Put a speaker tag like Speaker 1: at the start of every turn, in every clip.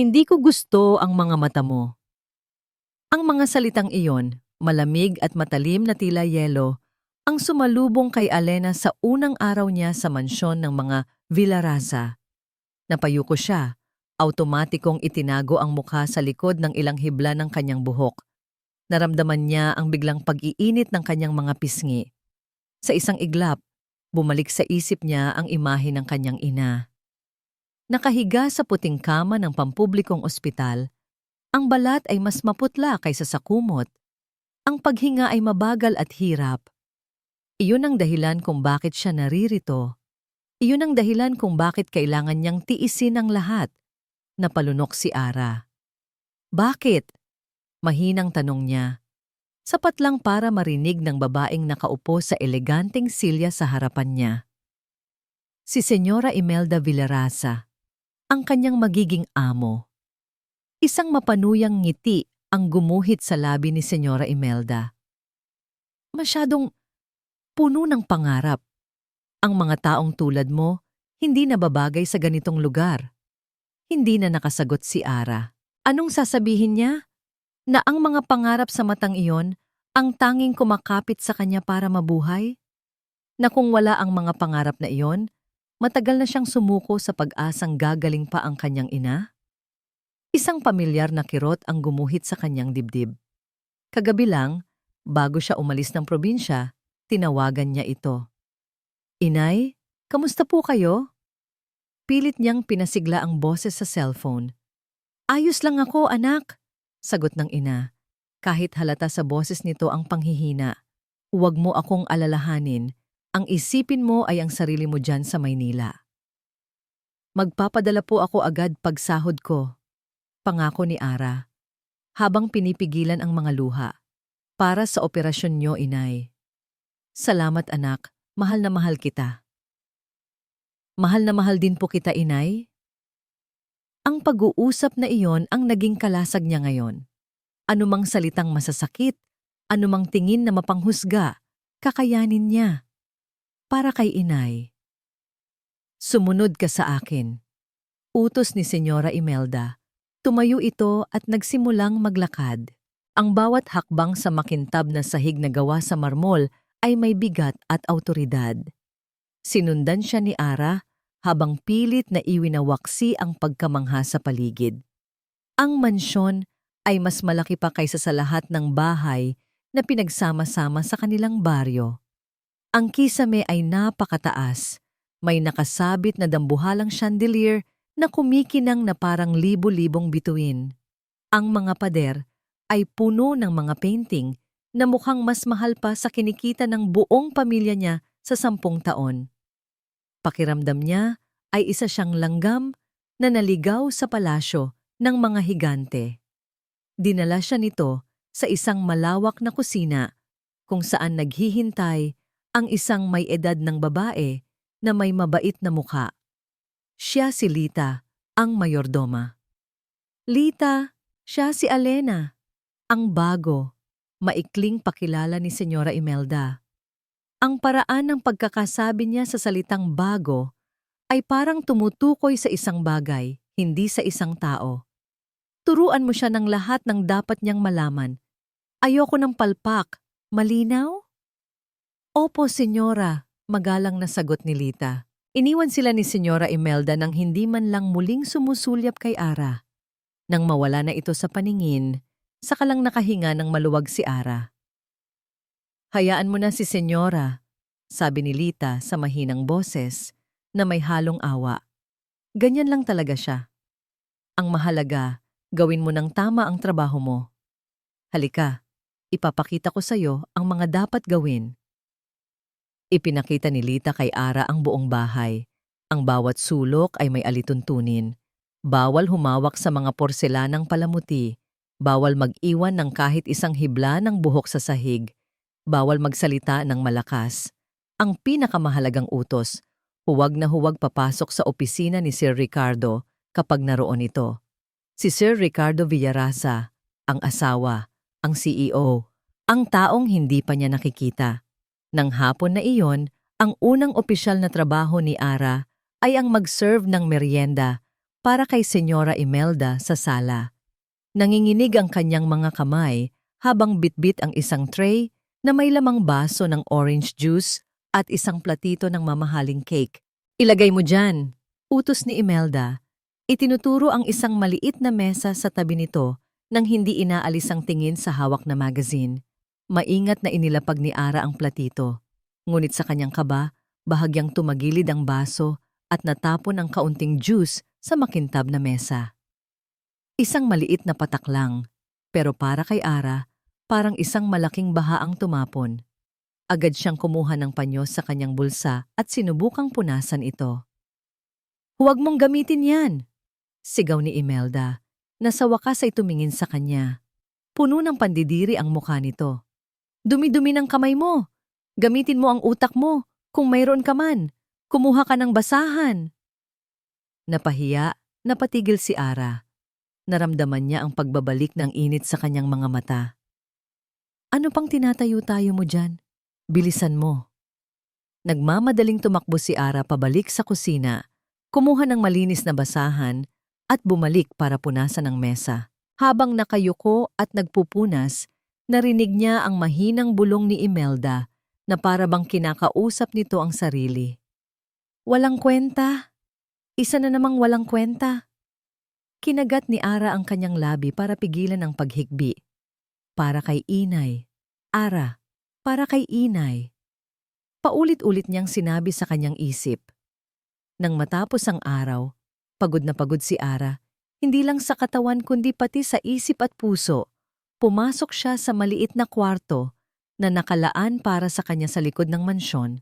Speaker 1: Hindi ko gusto ang mga mata mo. Ang mga salitang iyon, malamig at matalim na tila yelo, ang sumalubong kay Alena sa unang araw niya sa mansyon ng mga Villarasa. Napayuko siya, automatikong itinago ang mukha sa likod ng ilang hibla ng kanyang buhok. Naramdaman niya ang biglang pag-iinit ng kanyang mga pisngi. Sa isang iglap, bumalik sa isip niya ang imahe ng kanyang ina. Nakahiga sa puting kama ng pampublikong ospital, ang balat ay mas maputla kaysa sa kumot. Ang paghinga ay mabagal at hirap. Iyon ang dahilan kung bakit siya naririto. Iyon ang dahilan kung bakit kailangan niyang tiisin ang lahat. Napalunok si Ara. Bakit? Mahinang tanong niya. Sapat lang para marinig ng babaeng nakaupo sa eleganteng silya sa harapan niya. Si Senyora Imelda Villarasa, ang kanyang magiging amo. Isang mapanuyang ngiti ang gumuhit sa labi ni Senyora Imelda. Masyadong puno ng pangarap. Ang mga taong tulad mo, hindi nababagay sa ganitong lugar. Hindi na nakasagot si Ara. Anong sasabihin niya? Na ang mga pangarap sa matang iyon ang tanging kumakapit sa kanya para mabuhay? Na kung wala ang mga pangarap na iyon, matagal na siyang sumuko sa pag-asang gagaling pa ang kanyang ina? Isang pamilyar na kirot ang gumuhit sa kanyang dibdib. Kagabi lang, bago siya umalis ng probinsya, tinawagan niya ito. Inay, kamusta po kayo? Pilit niyang pinasigla ang boses sa cellphone. Ayos lang ako, anak, sagot ng ina. Kahit halata sa boses nito ang panghihina. Huwag mo akong alalahanin. Ang isipin mo ay ang sarili mo dyan sa Maynila. Magpapadala po ako agad pag sahod ko. Pangako ni Ara. Habang pinipigilan ang mga luha. Para sa operasyon niyo, inay. Salamat anak, mahal na mahal kita. Mahal na mahal din po kita, inay. Ang pag-uusap na iyon ang naging kalasag niya ngayon. Anumang salitang masasakit, anumang tingin na mapanghusga, kakayanin niya. Para kay inay. Sumunod ka sa akin. Utos ni Senyora Imelda. Tumayo ito at nagsimulang maglakad. Ang bawat hakbang sa makintab na sahig na gawa sa marmol ay may bigat at awtoridad. Sinundan siya ni Ara habang pilit na iwinawaksi ang pagkamangha sa paligid. Ang mansyon ay mas malaki pa kaysa sa lahat ng bahay na pinagsama-sama sa kanilang baryo. Ang kisame ay napakataas. May nakasabit na dambuhalang chandelier na kumikinang na parang libo-libong bituin. Ang mga pader ay puno ng mga painting na mukhang mas mahal pa sa kinikita ng buong pamilya niya sa 10 taon. Pakiramdam niya ay isa siyang langgam na naligaw sa palasyo ng mga higante. Dinala siya nito sa isang malawak na kusina kung saan naghihintay ang isang may edad ng babae na may mabait na mukha. Siya si Lita, ang mayordoma. Lita, siya si Alena, ang bago, maikling pakilala ni Senyora Imelda. Ang paraan ng pagkakasabi niya sa salitang bago ay parang tumutukoy sa isang bagay, hindi sa isang tao. Turuan mo siya ng lahat ng dapat niyang malaman. Ayoko ng palpak. Malinaw? Opo, senyora, magalang na sagot ni Lita. Iniwan sila ni Senyora Imelda nang hindi man lang muling sumusulyap kay Ara. Nang mawala na ito sa paningin, saka lang nakahinga ng maluwag si Ara. Hayaan mo na si Senyora, sabi ni Lita sa mahinang boses na may halong awa. Ganyan lang talaga siya. Ang mahalaga, gawin mo ng tama ang trabaho mo. Halika, ipapakita ko sa iyo ang mga dapat gawin. Ipinakita ni Lita kay Ara ang buong bahay. Ang bawat sulok ay may alituntunin. Bawal humawak sa mga porselanang palamuti. Bawal mag-iwan ng kahit isang hibla ng buhok sa sahig. Bawal magsalita ng malakas. Ang pinakamahalagang utos, huwag na huwag papasok sa opisina ni Sir Ricardo kapag naroon ito. Si Sir Ricardo Villarasa, ang asawa, ang CEO, ang taong hindi pa niya nakikita. Nang hapon na iyon, ang unang opisyal na trabaho ni Ara ay ang mag-serve ng merienda para kay Senyora Imelda sa sala. Nanginginig ang kanyang mga kamay habang bitbit ang isang tray na may lamang baso ng orange juice at isang platito ng mamahaling cake. "Ilagay mo dyan," utos ni Imelda. Itinuturo ang isang maliit na mesa sa tabi nito nang hindi inaalis ang tingin sa hawak na magazine. Maingat na inilapag ni Ara ang platito. Ngunit sa kanyang kaba, bahagyang tumagilid ang baso at natapon ang kaunting juice sa makintab na mesa. Isang maliit na patak lang, pero para kay Ara, parang isang malaking baha ang tumapon. Agad siyang kumuha ng panyo sa kanyang bulsa at sinubukang punasan ito. "Huwag mong gamitin yan!" sigaw ni Imelda, na sa wakas ay tumingin sa kanya. Puno ng pandidiri ang mukha nito. "Dumi-dumi ng kamay mo! Gamitin mo ang utak mo, kung mayroon ka man! Kumuha ka ng basahan!" Napahiya, napatigil si Ara. Naramdaman niya ang pagbabalik ng init sa kanyang mga mata. "Ano pang tinatayo-tayo mo dyan? Bilisan mo." Nagmamadaling tumakbo si Ara pabalik sa kusina, kumuha ng malinis na basahan at bumalik para punasan ang mesa. Habang nakayuko at nagpupunas, narinig niya ang mahinang bulong ni Imelda na para bang kinakausap nito ang sarili. "Walang kwenta. Isa na namang walang kwenta." Kinagat ni Ara ang kanyang labi para pigilan ang paghikbi. Para kay Inay. Ara, para kay Inay. Paulit-ulit niyang sinabi sa kanyang isip. Nang matapos ang araw, pagod na pagod si Ara, hindi lang sa katawan kundi pati sa isip at puso. Pumasok siya sa maliit na kwarto na nakalaan para sa kanya sa likod ng mansyon.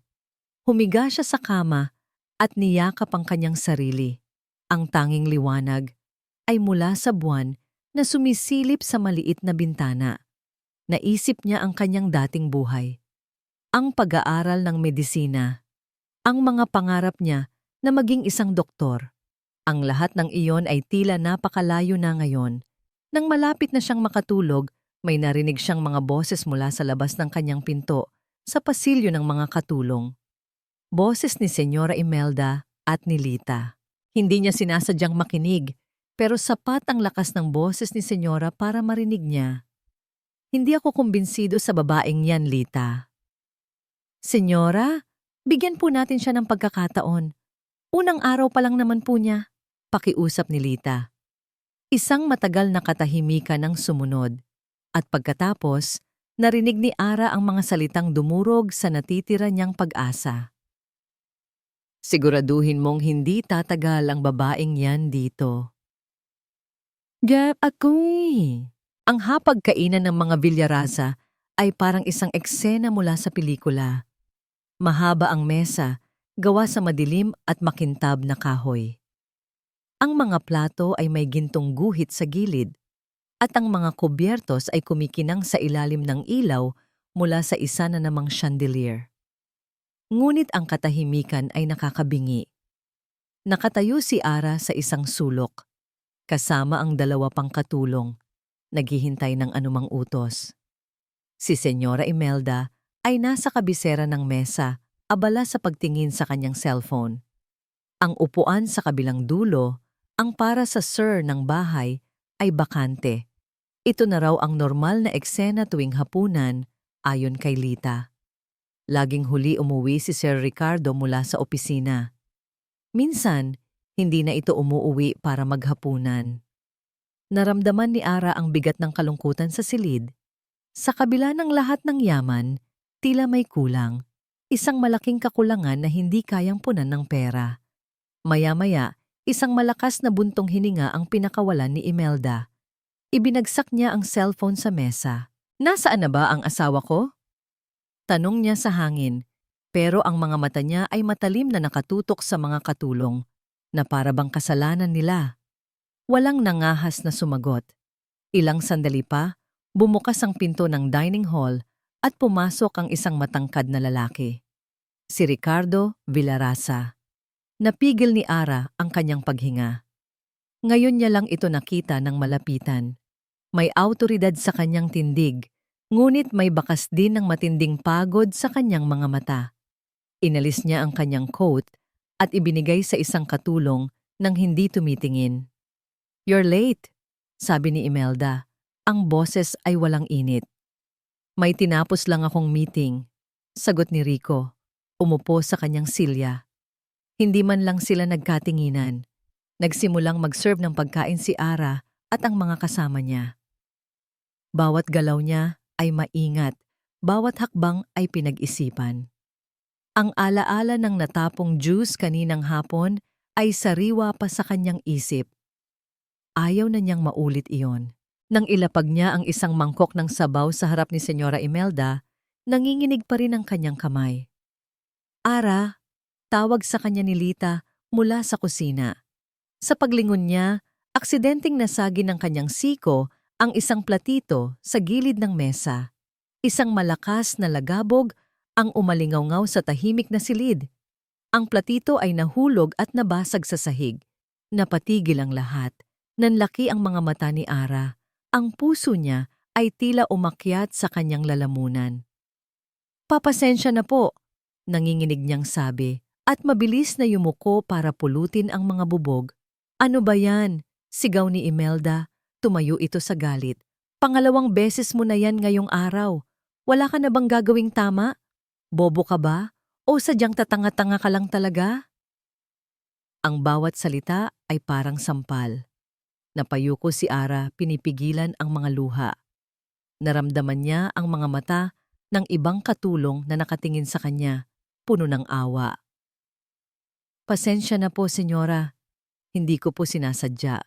Speaker 1: Humiga siya sa kama at niyakap ang kanyang sarili. Ang tanging liwanag ay mula sa buwan na sumisilip sa maliit na bintana. Naisip niya ang kanyang dating buhay. Ang pag-aaral ng medisina. Ang mga pangarap niya na maging isang doktor. Ang lahat ng iyon ay tila napakalayo na ngayon. Nang malapit na siyang makatulog, may narinig siyang mga boses mula sa labas ng kanyang pinto sa pasilyo ng mga katulong. Boses ni Senyora Imelda at ni Lita. Hindi niya sinasadyang makinig, pero sapat ang lakas ng boses ni Senyora para marinig niya. "Hindi ako kumbinsido sa babaeng yan, Lita." "Senyora, bigyan po natin siya ng pagkakataon. Unang araw pa lang naman po niya," pakiusap ni Lita. Isang matagal na katahimikan ang sumunod, at pagkatapos, narinig ni Ara ang mga salitang dumurog sa natitira niyang pag-asa. "Siguraduhin mong hindi tatagal ang babaeng yan dito." "Gap ako'y." Ang hapagkainan ng mga Villaraza ay parang isang eksena mula sa pelikula. Mahaba ang mesa, gawa sa madilim at makintab na kahoy. Ang mga plato ay may gintong guhit sa gilid, at ang mga kubyertos ay kumikinang sa ilalim ng ilaw mula sa isa na namang chandelier. Ngunit ang katahimikan ay nakakabingi. Nakatayo si Ara sa isang sulok, kasama ang dalawa pang katulong, naghihintay ng anumang utos. Si Senyora Imelda ay nasa kabisera ng mesa, abala sa pagtingin sa kanyang cellphone. Ang upuan sa kabilang dulo, ang para sa sir ng bahay, ay bakante. Ito na raw ang normal na eksena tuwing hapunan, ayon kay Lita. Laging huli umuwi si Sir Ricardo mula sa opisina. Minsan, hindi na ito umuuwi para maghapunan. Naramdaman ni Ara ang bigat ng kalungkutan sa silid. Sa kabila ng lahat ng yaman, tila may kulang. Isang malaking kakulangan na hindi kayang punan ng pera. Maya-maya, isang malakas na buntong hininga ang pinakawalan ni Imelda. Ibinagsak niya ang cellphone sa mesa. "Nasaan na ba ang asawa ko?" Tanong niya sa hangin, pero ang mga mata niya ay matalim na nakatutok sa mga katulong, na para bang kasalanan nila. Walang nangahas na sumagot. Ilang sandali pa, bumukas ang pinto ng dining hall at pumasok ang isang matangkad na lalaki. Si Ricardo Villaraza. Napigil ni Ara ang kanyang paghinga. Ngayon niya lang ito nakita ng malapitan. May awtoridad sa kanyang tindig, ngunit may bakas din ng matinding pagod sa kanyang mga mata. Inalis niya ang kanyang coat at ibinigay sa isang katulong nang hindi tumitingin. "You're late," sabi ni Imelda. Ang boses ay walang init. "May tinapos lang akong meeting," sagot ni Rico. Umupo sa kanyang silya. Hindi man lang sila nagkatinginan. Nagsimulang mag-serve ng pagkain si Ara at ang mga kasama niya. Bawat galaw niya ay maingat, bawat hakbang ay pinag-isipan. Ang alaala ng natapong juice kaninang hapon ay sariwa pa sa kanyang isip. Ayaw na niyang maulit iyon. Nang ilapag niya ang isang mangkok ng sabaw sa harap ni Senyora Imelda, nanginginig pa rin ang kanyang kamay. "Ara," tawag sa kanya ni Lita mula sa kusina. Sa paglingon niya, aksidenteng nasagi ng kanyang siko ang isang platito sa gilid ng mesa. Isang malakas na lagabog ang umalingaw sa tahimik na silid. Ang platito ay nahulog at nabasag sa sahig. Napatigil ang lahat. Nanlaki ang mga mata ni Ara. Ang puso niya ay tila umakyat sa kanyang lalamunan. "Papasensya na po," nanginginig niyang sabi, at mabilis na yumuko para pulutin ang mga bubog. "Ano ba yan?" sigaw ni Imelda. Tumayo ito sa galit. "Pangalawang beses mo na yan ngayong araw. Wala ka na bang gagawing tama? Bobo ka ba? O sadyang tatanga-tanga ka lang talaga?" Ang bawat salita ay parang sampal. Napayuko si Ara, pinipigilan ang mga luha. Naramdaman niya ang mga mata ng ibang katulong na nakatingin sa kanya, puno ng awa. "Pasensya na po, senyora. Hindi ko po sinasadya."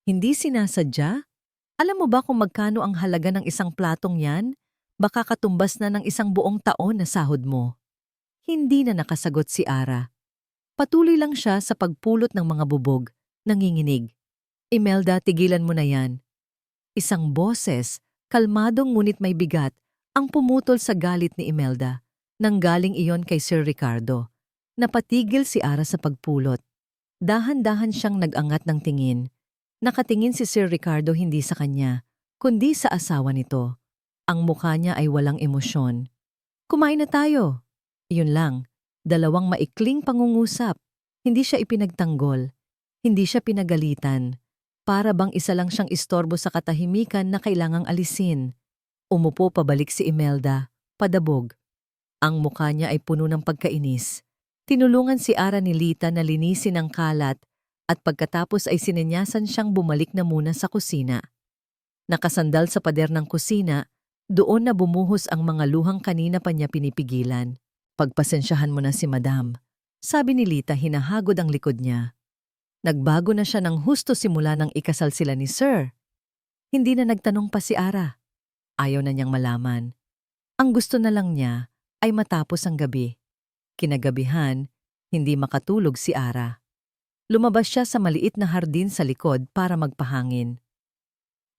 Speaker 1: "Hindi sinasadya? Alam mo ba kung magkano ang halaga ng isang platong yan? Baka katumbas na ng isang buong taon na sahod mo." Hindi na nakasagot si Ara. Patuloy lang siya sa pagpulot ng mga bubog, nanginginig. "Imelda, tigilan mo na yan." Isang boses, kalmadong ngunit may bigat, ang pumutol sa galit ni Imelda. Nanggaling iyon kay Sir Ricardo. Napatigil si Ara sa pagpulot. Dahan-dahan siyang nag-angat ng tingin. Nakatingin si Sir Ricardo hindi sa kanya, kundi sa asawa nito. Ang mukha niya ay walang emosyon. "Kumain na tayo." Iyon lang, dalawang maikling pangungusap. Hindi siya ipinagtanggol. Hindi siya pinagalitan. Para bang isa lang siyang istorbo sa katahimikan na kailangang alisin. Umupo pabalik si Imelda, padabog. Ang mukha niya ay puno ng pagkainis. Tinulungan si Ara ni Lita na linisin ang kalat at pagkatapos ay sinenyasan siyang bumalik na muna sa kusina. Nakasandal sa pader ng kusina, doon na bumuhos ang mga luhang kanina pa niya pinipigilan. "Pagpasensyahan mo na si Madam," sabi ni Lita, hinahagod ang likod niya. Nagbago na siya ng husto simula nang ikasal sila ni Sir. Hindi na nagtanong pa si Ara. Ayaw na niyang malaman. Ang gusto na lang niya ay matapos ang gabi. Kinagabihan, hindi makatulog si Ara. Lumabas siya sa maliit na hardin sa likod para magpahangin.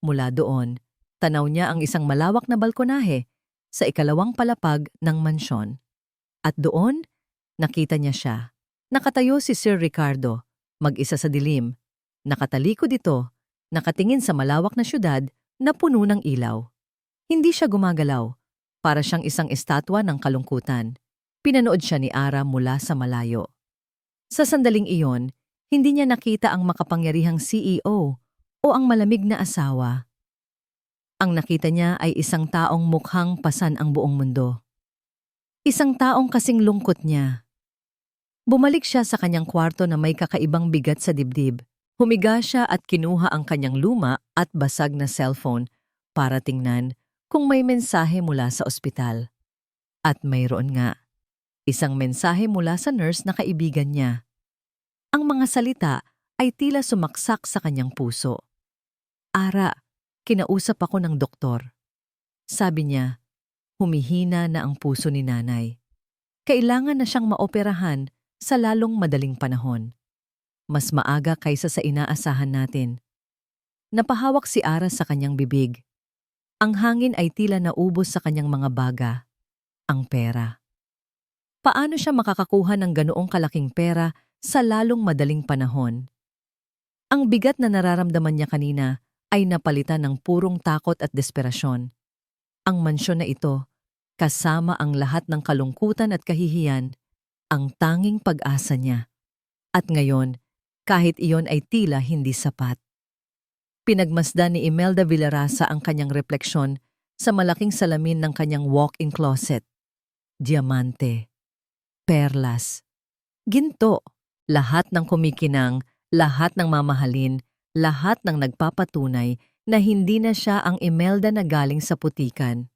Speaker 1: Mula doon, tanaw niya ang isang malawak na balkonahe sa ikalawang palapag ng mansyon. At doon, nakita niya siya. Nakatayo si Sir Ricardo, mag-isa sa dilim. Nakatalikod ito, nakatingin sa malawak na syudad na puno ng ilaw. Hindi siya gumagalaw, para siyang isang estatwa ng kalungkutan. Pinanood siya ni Ara mula sa malayo. Sa sandaling iyon, hindi niya nakita ang makapangyarihang CEO o ang malamig na asawa. Ang nakita niya ay isang taong mukhang pasan ang buong mundo. Isang taong kasing lungkot niya. Bumalik siya sa kanyang kwarto na may kakaibang bigat sa dibdib. Humiga siya at kinuha ang kanyang luma at basag na cellphone para tingnan kung may mensahe mula sa ospital. At mayroon nga. Isang mensahe mula sa nurse na kaibigan niya. Ang mga salita ay tila sumaksak sa kanyang puso. "Ara, kinausap ako ng doktor. Sabi niya, humihina na ang puso ni nanay. Kailangan na siyang maoperahan sa lalong madaling panahon. Mas maaga kaysa sa inaasahan natin." Napahawak si Ara sa kanyang bibig. Ang hangin ay tila naubos sa kanyang mga baga. Ang pera. Paano siya makakakuha ng ganoong kalaking pera sa lalong madaling panahon? Ang bigat na nararamdaman niya kanina ay napalitan ng purong takot at desperasyon. Ang mansyon na ito, kasama ang lahat ng kalungkutan at kahihiyan, ang tanging pag-asa niya. At ngayon, kahit iyon ay tila hindi sapat. Pinagmasdan ni Imelda Villarasa ang kanyang refleksyon sa malaking salamin ng kanyang walk-in closet. Diamante, perlas, ginto, lahat ng kumikinang, lahat ng mamahalin, lahat ng nagpapatunay na hindi na siya ang Imelda na galing sa putikan.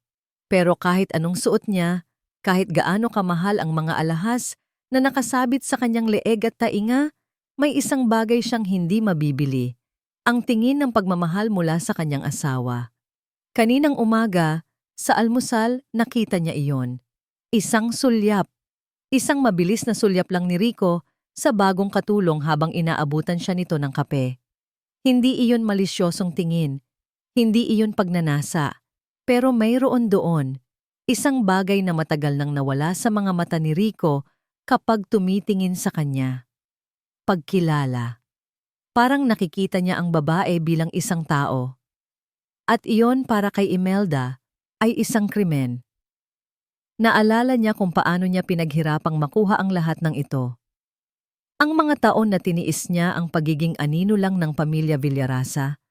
Speaker 1: Pero kahit anong suot niya, kahit gaano kamahal ang mga alahas na nakasabit sa kanyang leeg at tainga, may isang bagay siyang hindi mabibili. Ang tingin ng pagmamahal mula sa kanyang asawa. Kaninang umaga, sa almusal, nakita niya iyon. Isang sulyap. Isang mabilis na sulyap lang ni Rico sa bagong katulong habang inaabutan siya nito ng kape. Hindi iyon malisyosong tingin. Hindi iyon pagnanasa. Pero mayroon doon. Isang bagay na matagal nang nawala sa mga mata ni Rico kapag tumitingin sa kanya. Pagkilala. Parang nakikita niya ang babae bilang isang tao. At iyon para kay Imelda ay isang krimen. Naalala niya kung paano niya pinaghirapang makuha ang lahat ng ito. Ang mga taon na tiniis niya ang pagiging anino lang ng pamilya Villarasa,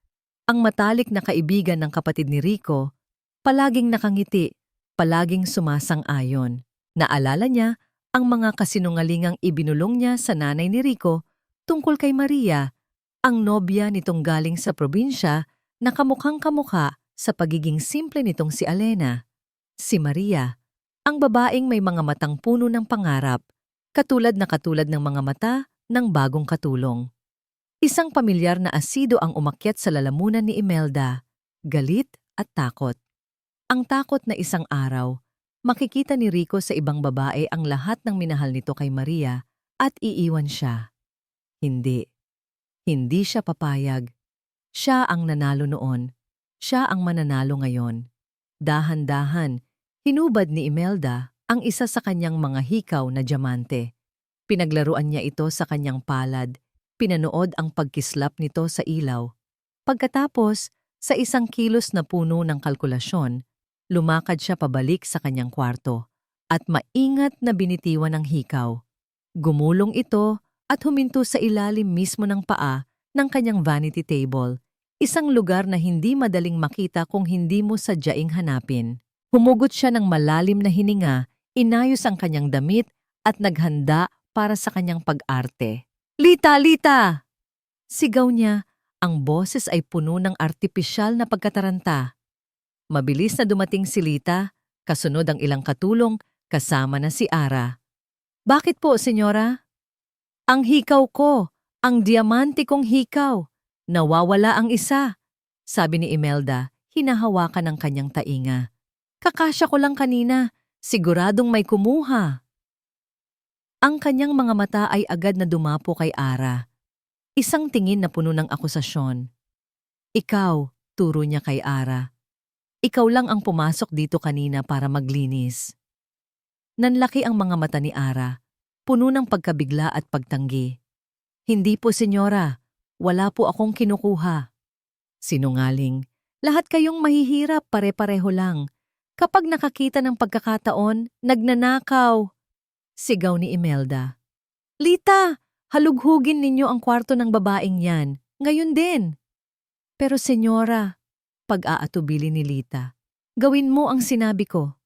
Speaker 1: ang matalik na kaibigan ng kapatid ni Rico, palaging nakangiti, palaging sumasang-ayon. Naalala niya ang mga kasinungalingang ibinulong niya sa nanay ni Rico tungkol kay Maria, ang nobya nitong galing sa probinsya na kamukhang-kamukha sa pagiging simple nitong si Alena. Si Maria, ang babaeng may mga matang puno ng pangarap, katulad ng mga mata ng bagong katulong. Isang pamilyar na asido ang umakyat sa lalamunan ni Imelda, galit at takot. Ang takot na isang araw, makikita ni Rico sa ibang babae ang lahat ng minahal nito kay Maria at iiwan siya. Hindi. Hindi siya papayag. Siya ang nanalo noon. Siya ang mananalo ngayon. Dahan-dahan, hinubad ni Imelda ang isa sa kanyang mga hikaw na diamante. Pinaglaruan niya ito sa kanyang palad, pinanood ang pagkislap nito sa ilaw. Pagkatapos, sa isang kilos na puno ng kalkulasyon, lumakad siya pabalik sa kanyang kwarto at maingat na binitiwan ang hikaw. Gumulong ito at huminto sa ilalim mismo ng paa ng kanyang vanity table, isang lugar na hindi madaling makita kung hindi mo sadyaing hanapin. Humugot siya ng malalim na hininga, inayos ang kanyang damit at naghanda para sa kanyang pag-arte. "Lita! Lita!" Sigaw niya, ang boses ay puno ng artipisyal na pagkataranta. Mabilis na dumating si Lita, kasunod ang ilang katulong, kasama na si Ara. "Bakit po, senyora?" "Ang hikaw ko, ang diamante kong hikaw. Nawawala ang isa," sabi ni Imelda, hinahawakan ng kanyang tainga. "Kakasya ko lang kanina, siguradong may kumuha." Ang kanyang mga mata ay agad na dumapo kay Ara. Isang tingin na puno ng akusasyon. "Ikaw," turo niya kay Ara. "Ikaw lang ang pumasok dito kanina para maglinis." Nanlaki ang mga mata ni Ara, puno ng pagkabigla at pagtanggi. "Hindi po, senyora. Wala po akong kinukuha." "Sinungaling. Lahat kayong mahihirap, pare-pareho lang. Kapag nakakita ng pagkakataon, nagnanakaw." Sigaw ni Imelda. "Lita, halughugin ninyo ang kwarto ng babaeng yan. Ngayon din." "Pero senyora," pag-aatubili ni Lita, "gawin mo ang sinabi ko."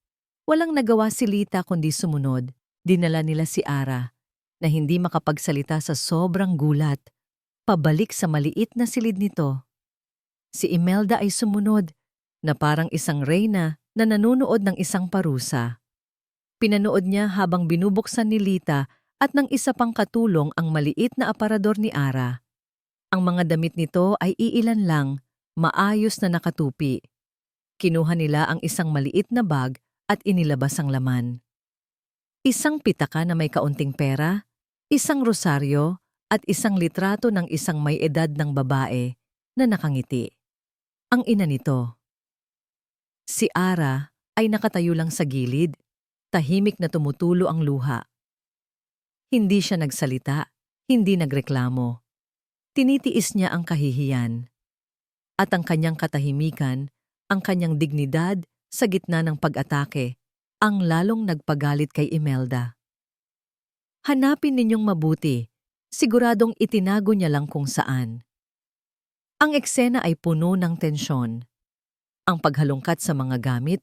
Speaker 1: Walang nagawa si Lita kundi sumunod. Dinala nila si Ara, na hindi makapagsalita sa sobrang gulat, pabalik sa maliit na silid nito. Si Imelda ay sumunod, na parang isang reyna na nanunood ng isang parusa. Pinanood niya habang binubuksan ni Lita at ng isa pang katulong ang maliit na aparador ni Ara. Ang mga damit nito ay iilan lang, maayos na nakatupi. Kinuha nila ang isang maliit na bag at inilabas ang laman. Isang pitaka na may kaunting pera, isang rosaryo at isang litrato ng isang may edad ng babae na nakangiti. Ang ina nito. Si Ara ay nakatayo lang sa gilid, tahimik na tumutulo ang luha. Hindi siya nagsalita, hindi nagreklamo. Tinitiis niya ang kahihiyan. At ang kanyang katahimikan, ang kanyang dignidad sa gitna ng pag-atake, ang lalong nagpagalit kay Imelda. "Hanapin ninyong mabuti. Siguradong itinago niya lang kung saan. Ang eksena ay puno ng tensyon. Ang paghalungkat sa mga gamit,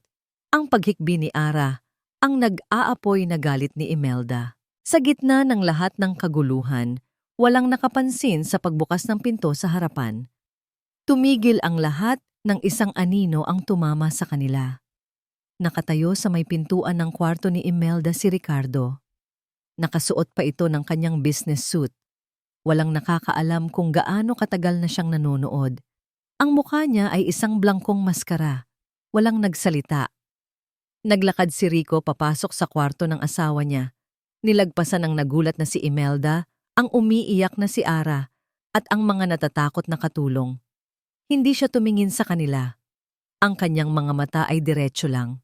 Speaker 1: ang paghikbi ni Ara, ang nag-aapoy na galit ni Imelda. Sa gitna ng lahat ng kaguluhan, walang nakapansin sa pagbukas ng pinto sa harapan. Tumigil ang lahat ng isang anino ang tumama sa kanila. Nakatayo sa may pintuan ng kwarto ni Imelda si Ricardo. Nakasuot pa ito ng kanyang business suit. Walang nakakaalam kung gaano katagal na siyang nanonood. Ang mukha niya ay isang blangkong maskara. Walang nagsalita. Naglakad si Rico papasok sa kwarto ng asawa niya. Nilagpasan ng nagulat na si Imelda, ang umiiyak na si Ara, at ang mga natatakot na katulong. Hindi siya tumingin sa kanila. Ang kanyang mga mata ay diretso lang.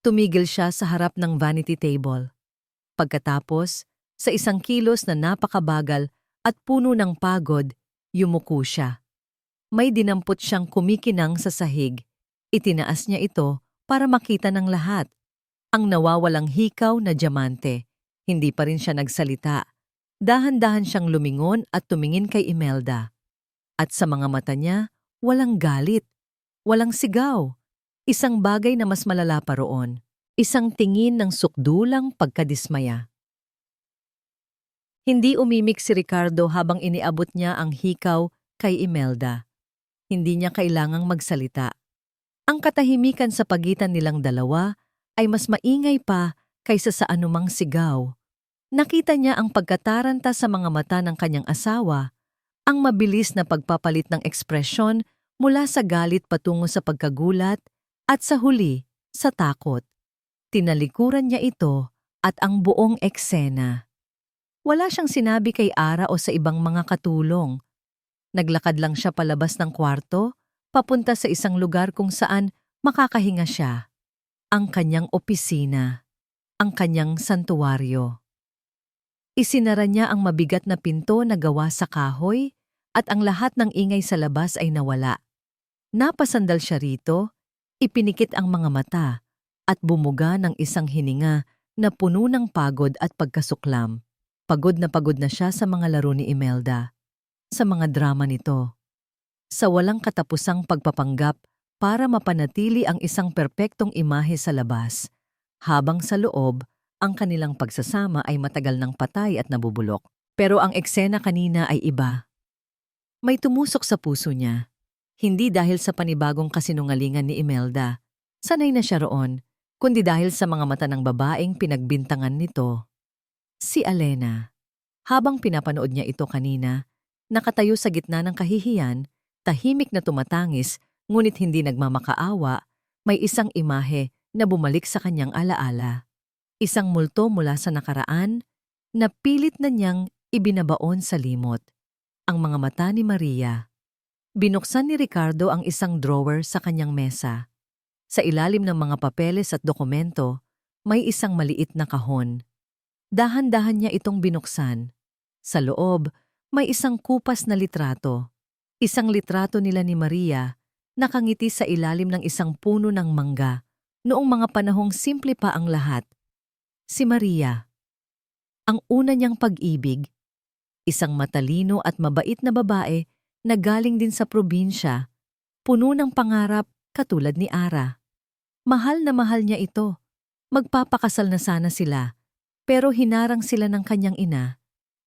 Speaker 1: Tumigil siya sa harap ng vanity table. Pagkatapos, sa isang kilos na napakabagal at puno ng pagod, yumuko siya. May dinampot siyang kumikinang sa sahig. Itinaas niya ito para makita ng lahat. Ang nawawalang hikaw na diamante. Hindi pa rin siya nagsalita. Dahan-dahan siyang lumingon at tumingin kay Imelda. At sa mga mata niya, walang galit, walang sigaw. Isang bagay na mas malala pa roon. Isang tingin ng sukdulang pagkadismaya. Hindi umimik si Ricardo habang iniabot niya ang hikaw kay Imelda. Hindi niya kailangang magsalita. Ang katahimikan sa pagitan nilang dalawa ay mas maingay pa kaysa sa anumang sigaw. Nakita niya ang pagkataranta sa mga mata ng kanyang asawa, ang mabilis na pagpapalit ng ekspresyon mula sa galit patungo sa pagkagulat at sa huli, sa takot. Tinalikuran niya ito at ang buong eksena. Wala siyang sinabi kay Ara o sa ibang mga katulong. Naglakad lang siya palabas ng kwarto, papunta sa isang lugar kung saan makakahinga siya. Ang kanyang opisina, ang kanyang santuwaryo. Isinara niya ang mabigat na pinto na gawa sa kahoy at ang lahat ng ingay sa labas ay nawala. Napasandal siya rito, ipinikit ang mga mata at bumuga ng isang hininga na puno ng pagod at pagkasuklam. Pagod na siya sa mga laro ni Imelda, sa mga drama nito, sa walang katapusang pagpapanggap para mapanatili ang isang perpektong imahe sa labas, habang sa loob, ang kanilang pagsasama ay matagal ng patay at nabubulok. Pero ang eksena kanina ay iba. May tumusok sa puso niya. Hindi dahil sa panibagong kasinungalingan ni Imelda. Sanay na siya roon, kundi dahil sa mga mata ng babaeng pinagbintangan nito. Si Alena. Habang pinapanood niya ito kanina, nakatayo sa gitna ng kahihiyan, tahimik na tumatangis, ngunit hindi nagmamakaawa, may isang imahe na bumalik sa kanyang alaala. Isang multo mula sa nakaraan na pilit na niyang ibinabaon sa limot. Ang mga mata ni Maria. Binuksan ni Ricardo ang isang drawer sa kanyang mesa. Sa ilalim ng mga papeles at dokumento, may isang maliit na kahon. Dahan-dahan niya itong binuksan. Sa loob, may isang kupas na litrato. Isang litrato nila ni Maria, nakangiti sa ilalim ng isang puno ng mangga, noong mga panahong simple pa ang lahat. Si Maria. Ang una niyang pag-ibig, isang matalino at mabait na babae na galing din sa probinsya, puno ng pangarap katulad ni Ara. Mahal na mahal niya ito. Magpapakasal na sana sila, pero hinarang sila ng kanyang ina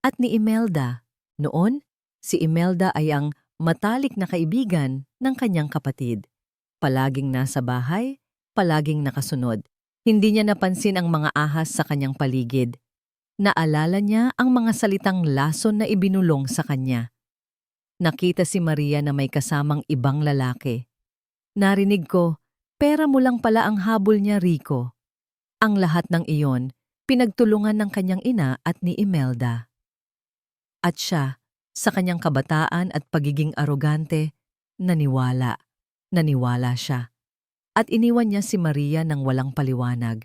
Speaker 1: at ni Imelda. Noon, si Imelda ay ang matalik na kaibigan ng kanyang kapatid. Palaging nasa bahay, palaging nakasunod. Hindi niya napansin ang mga ahas sa kanyang paligid. Naalala niya ang mga salitang lason na ibinulong sa kanya. Nakita si Maria na may kasamang ibang lalaki. Narinig ko, pera mo lang pala ang habol niya, Rico. Ang lahat ng iyon, pinagtulungan ng kanyang ina at ni Imelda. At siya, sa kanyang kabataan at pagiging arogante, naniwala. Naniwala siya. At iniwan niya si Maria ng walang paliwanag.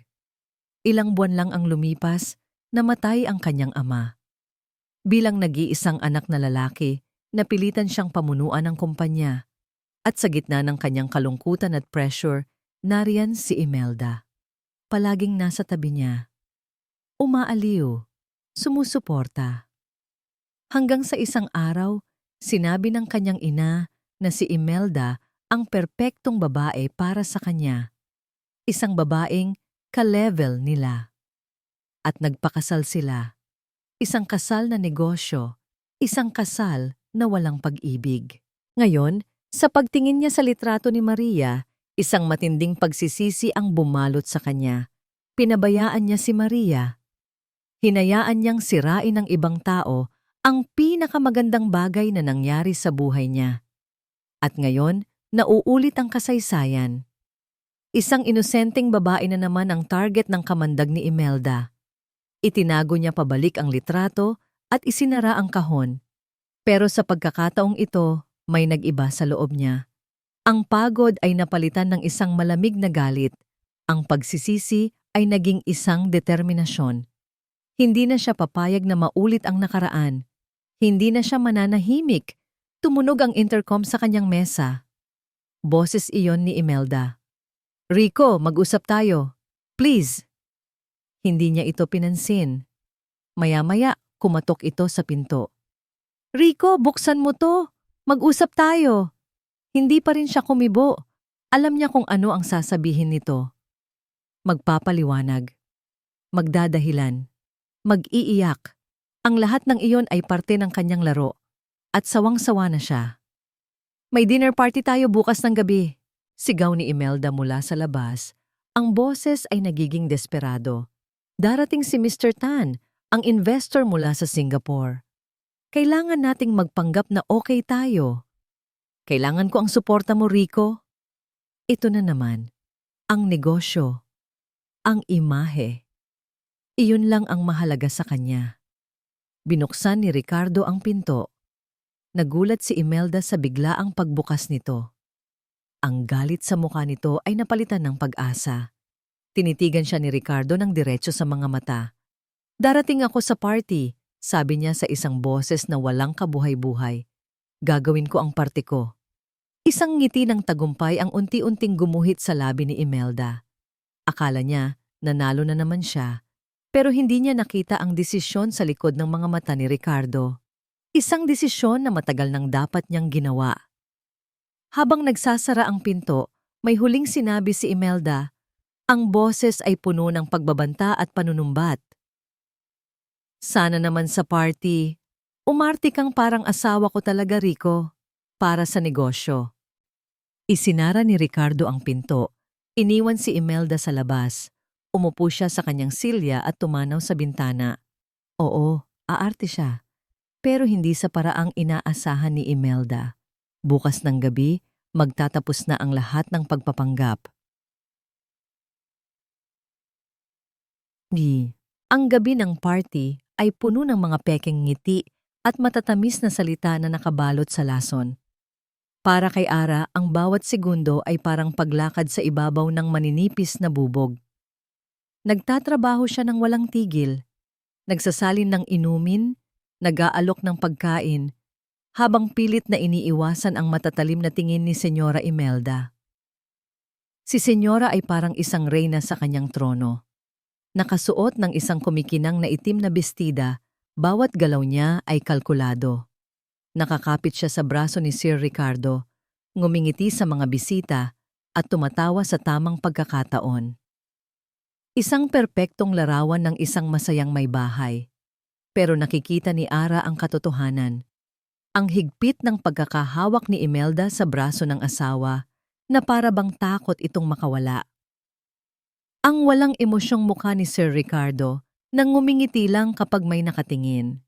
Speaker 1: Ilang buwan lang ang lumipas, namatay ang kanyang ama. Bilang nag-iisang anak na lalaki, napilitan siyang pamunuan ng kumpanya. At sa gitna ng kanyang kalungkutan at pressure, nariyan si Imelda. Palaging nasa tabi niya. Umaaliw, sumusuporta. Hanggang sa isang araw, sinabi ng kanyang ina na si Imelda ang perpektong babae para sa kanya. Isang babaeng ka-level nila. At nagpakasal sila. Isang kasal na negosyo, isang kasal na walang pag-ibig. Ngayon, sa pagtingin niya sa litrato ni Maria, isang matinding pagsisisi ang bumalot sa kanya. Pinabayaan niya si Maria. Hinayaan niyang sirain ng ibang tao ang pinakamagandang bagay na nangyari sa buhay niya. At ngayon, nauulit ang kasaysayan. Isang inosenteng babae na naman ang target ng kamandag ni Imelda. Itinago niya pabalik ang litrato at isinara ang kahon. Pero sa pagkakataong ito, may nag-iba sa loob niya. Ang pagod ay napalitan ng isang malamig na galit. Ang pagsisisi ay naging isang determinasyon. Hindi na siya papayag na maulit ang nakaraan. Hindi na siya mananahimik. Tumunog ang intercom sa kanyang mesa. Boses iyon ni Imelda. "Rico, mag-usap tayo. Please." Hindi niya ito pinansin. Maya-maya, kumatok ito sa pinto. "Rico, buksan mo to. Mag-usap tayo." Hindi pa rin siya kumibo. Alam niya kung ano ang sasabihin nito. Magpapaliwanag. Magdadahilan. Mag-iiyak. Ang lahat ng iyon ay parte ng kanyang laro. At sawang-sawa na siya. "May dinner party tayo bukas ng gabi." Sigaw ni Imelda mula sa labas. Ang boses ay nagiging desperado. Darating si Mr. Tan, ang investor mula sa Singapore. Kailangan nating magpanggap na okay tayo. Kailangan ko ang suporta mo, Rico. Ito na naman, ang negosyo, ang imahe. Iyon lang ang mahalaga sa kanya. Binuksan ni Ricardo ang pinto. Nagulat si Imelda sa biglaang pagbukas nito. Ang galit sa mukha nito ay napalitan ng pag-asa. Tinitigan siya ni Ricardo ng diretso sa mga mata. "Darating ako sa party," sabi niya sa isang boses na walang kabuhay-buhay. "Gagawin ko ang parte ko." Isang ngiti ng tagumpay ang unti-unting gumuhit sa labi ni Imelda. Akala niya, nanalo na naman siya, pero hindi niya nakita ang desisyon sa likod ng mga mata ni Ricardo. Isang desisyon na matagal nang dapat niyang ginawa. Habang nagsasara ang pinto, may huling sinabi si Imelda. Ang boses ay puno ng pagbabanta at panunumbat. "Sana naman sa party. Umarte kang parang asawa ko talaga, Rico. Para sa negosyo." Isinara ni Ricardo ang pinto. Iniwan si Imelda sa labas. Umupo siya sa kanyang silya at tumanaw sa bintana. Oo, aarte siya. Pero hindi sa paraang inaasahan ni Imelda. Bukas ng gabi, magtatapos na ang lahat ng pagpapanggap. Ang gabi ng party ay puno ng mga pekeng ngiti at matatamis na salita na nakabalot sa lason. Para kay Ara, ang bawat segundo ay parang paglakad sa ibabaw ng maninipis na bubog. Nagtatrabaho siya ng walang tigil. Nagsasalin ng inumin, nag-aalok ng pagkain, habang pilit na iniiwasan ang matatalim na tingin ni Senyora Imelda. Si Senyora ay parang isang reyna sa kanyang trono. Nakasuot ng isang kumikinang na itim na bestida, bawat galaw niya ay kalkulado. Nakakapit siya sa braso ni Sir Ricardo, ngumingiti sa mga bisita at tumatawa sa tamang pagkakataon. Isang perpektong larawan ng isang masayang may bahay. Pero nakikita ni Ara ang katotohanan. Ang higpit ng pagkakahawak ni Imelda sa braso ng asawa na para bang takot itong makawala. Ang walang emosyong mukha ni Sir Ricardo nang ngumingiti lang kapag may nakatingin.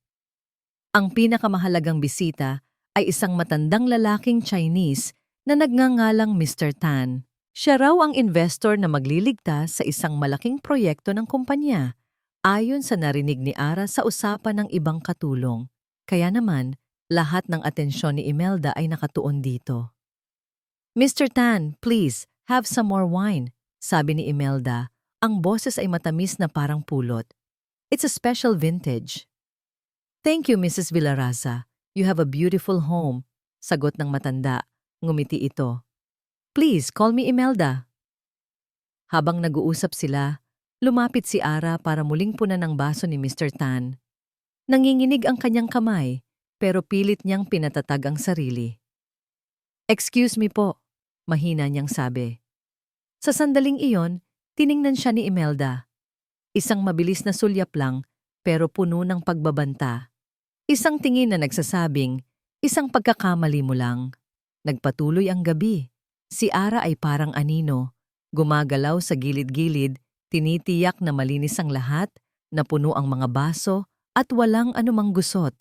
Speaker 1: Ang pinakamahalagang bisita ay isang matandang lalaking Chinese na nagngangalang Mr. Tan. Siya raw ang investor na magliligtas sa isang malaking proyekto ng kumpanya, ayon sa narinig ni Ara sa usapan ng ibang katulong. Kaya naman, lahat ng atensyon ni Imelda ay nakatuon dito. "Mr. Tan, please, have some more wine," sabi ni Imelda. Ang boses ay matamis na parang pulot. "It's a special vintage." "Thank you, Mrs. Villaraza. You have a beautiful home," sagot ng matanda. Ngumiti ito. "Please, call me Imelda." Habang nag-uusap sila, lumapit si Ara para muling punan ng baso ni Mr. Tan. Nanginginig ang kanyang kamay, pero pilit niyang pinatatag ang sarili. "Excuse me po," mahina niyang sabi. Sa sandaling iyon, tiningnan siya ni Imelda. Isang mabilis na sulyap lang, pero puno ng pagbabanta. Isang tingin na nagsasabing, "Isang pagkakamali mo lang." Nagpatuloy ang gabi. Si Ara ay parang anino. Gumagalaw sa gilid-gilid, tinitiyak na malinis ang lahat, na puno ang mga baso, at walang anumang gusot.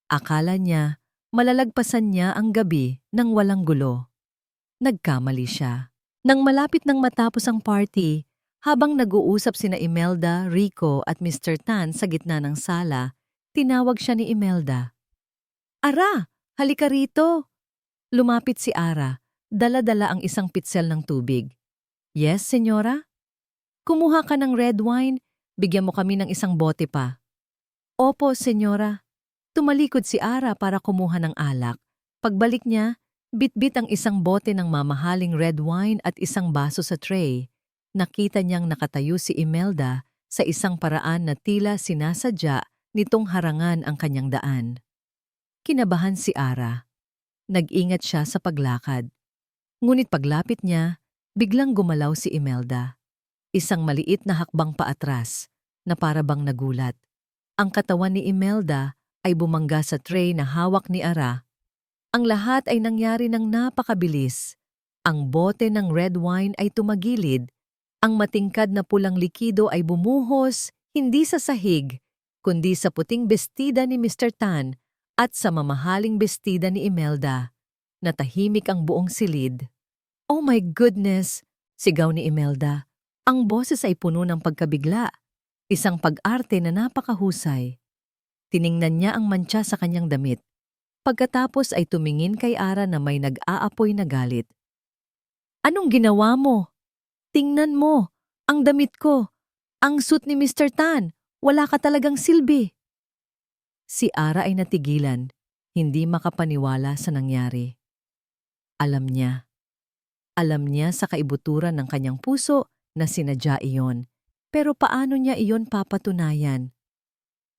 Speaker 1: Akala niya, malalagpasan niya ang gabi nang walang gulo. Nagkamali siya. Nang malapit nang matapos ang party, habang nag-uusap sina Imelda, Rico at Mr. Tan sa gitna ng sala, tinawag siya ni Imelda. "Ara, halika rito." Lumapit si Ara, dala-dala ang isang pitsel ng tubig. "Yes, senyora?" "Kumuha ka ng red wine, bigyan mo kami ng isang bote pa." "Opo, senyora." Tumalikod si Ara para kumuha ng alak. Pagbalik niya, bitbit ang isang bote ng mamahaling red wine at isang baso sa tray. Nakita niyang nakatayo si Imelda sa isang paraan na tila sinasadya nitong harangan ang kanyang daan. Kinabahan si Ara. Nag-ingat siya sa paglakad. Ngunit paglapit niya, biglang gumalaw si Imelda. Isang maliit na hakbang paatras na para bang nagulat. Ang katawan ni Imelda ay bumangga sa tray na hawak ni Ara. Ang lahat ay nangyari ng napakabilis. Ang bote ng red wine ay tumagilid. Ang matingkad na pulang likido ay bumuhos, hindi sa sahig, kundi sa puting bestida ni Mr. Tan at sa mamahaling bestida ni Imelda. Natahimik ang buong silid. "Oh my goodness!" sigaw ni Imelda. Ang boses ay puno ng pagkabigla. Isang pag-arte na napakahusay. Tiningnan niya ang mantsa sa kanyang damit. Pagkatapos ay tumingin kay Ara na may nag-aapoy na galit. "Anong ginawa mo? Tingnan mo, ang damit ko, ang suit ni Mr. Tan, wala ka talagang silbi." Si Ara ay natigilan, hindi makapaniwala sa nangyari. Alam niya sa kaibuturan ng kanyang puso na sinadya iyon. Pero paano niya iyon papatunayan?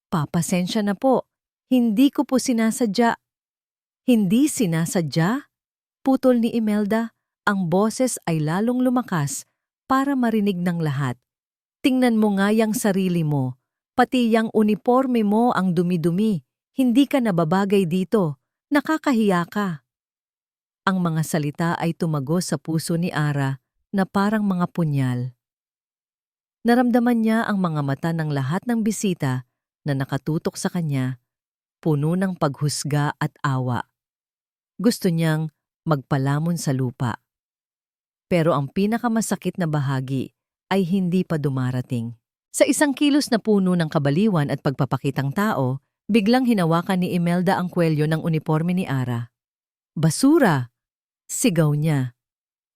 Speaker 1: "Papasensya na po, hindi ko po sinasadya." "Hindi sinasadya?" Putol ni Imelda, ang boses ay lalong lumakas para marinig ng lahat. "Tingnan mo nga yang sarili mo, pati yang uniforme mo ang dumi-dumi, hindi ka nababagay dito, nakakahiya ka." Ang mga salita ay tumagos sa puso ni Ara na parang mga punyal. Naramdaman niya ang mga mata ng lahat ng bisita na nakatutok sa kanya, puno ng paghusga at awa. Gusto niyang magpalamon sa lupa. Pero ang pinakamasakit na bahagi ay hindi pa dumarating. Sa isang kilos na puno ng kabaliwan at pagpapakitang tao, biglang hinawakan ni Imelda ang kwelyo ng uniforme ni Ara. "Basura!" sigaw niya.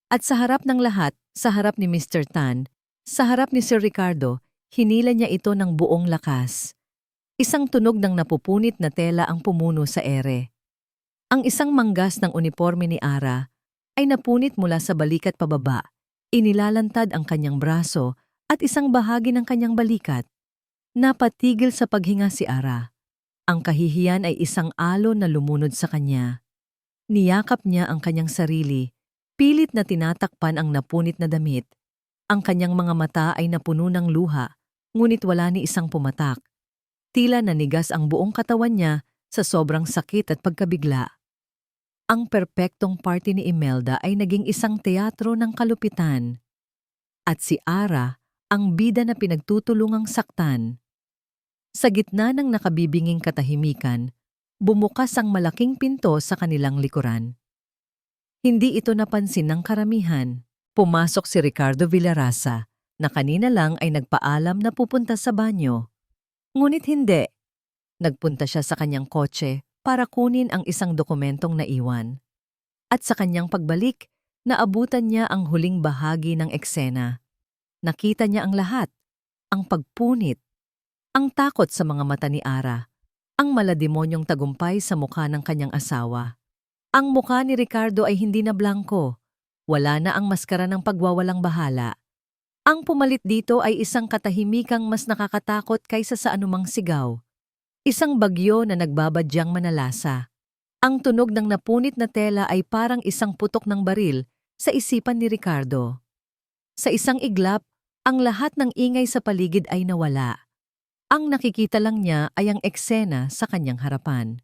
Speaker 1: At sa harap ng lahat, sa harap ni Mr. Tan, sa harap ni Sir Ricardo, hinila niya ito ng buong lakas. Isang tunog ng napupunit na tela ang pumuno sa ere. Ang isang manggas ng uniforme ni Ara ay napunit mula sa balikat pababa. Inilalantad ang kanyang braso at isang bahagi ng kanyang balikat. Napatigil sa paghinga si Ara. Ang kahihiyan ay isang alon na lumunod sa kanya. Niyakap niya ang kanyang sarili, pilit na tinatakpan ang napunit na damit. Ang kanyang mga mata ay napuno ng luha, ngunit wala ni isang pumatak. Tila nanigas ang buong katawan niya sa sobrang sakit at pagkabigla. Ang perpektong party ni Imelda ay naging isang teatro ng kalupitan. At si Ara, ang bida na pinagtutulungang saktan. Sa gitna ng nakabibinging katahimikan, bumukas ang malaking pinto sa kanilang likuran. Hindi ito napansin ng karamihan. Pumasok si Ricardo Villarasa, na kanina lang ay nagpaalam na pupunta sa banyo. Ngunit hindi. Nagpunta siya sa kanyang kotse para kunin ang isang dokumentong naiwan. At sa kanyang pagbalik, naabutan niya ang huling bahagi ng eksena. Nakita niya ang lahat, ang pagpunit, ang takot sa mga mata ni Ara, ang malademonyong tagumpay sa mukha ng kanyang asawa. Ang mukha ni Ricardo ay hindi na blanko. Wala na ang maskara ng pagwawalang bahala. Ang pumalit dito ay isang katahimikang mas nakakatakot kaysa sa anumang sigaw. Isang bagyo na nagbabadyang manalasa. Ang tunog ng napunit na tela ay parang isang putok ng baril sa isipan ni Ricardo. Sa isang iglap, ang lahat ng ingay sa paligid ay nawala. Ang nakikita lang niya ay ang eksena sa kanyang harapan.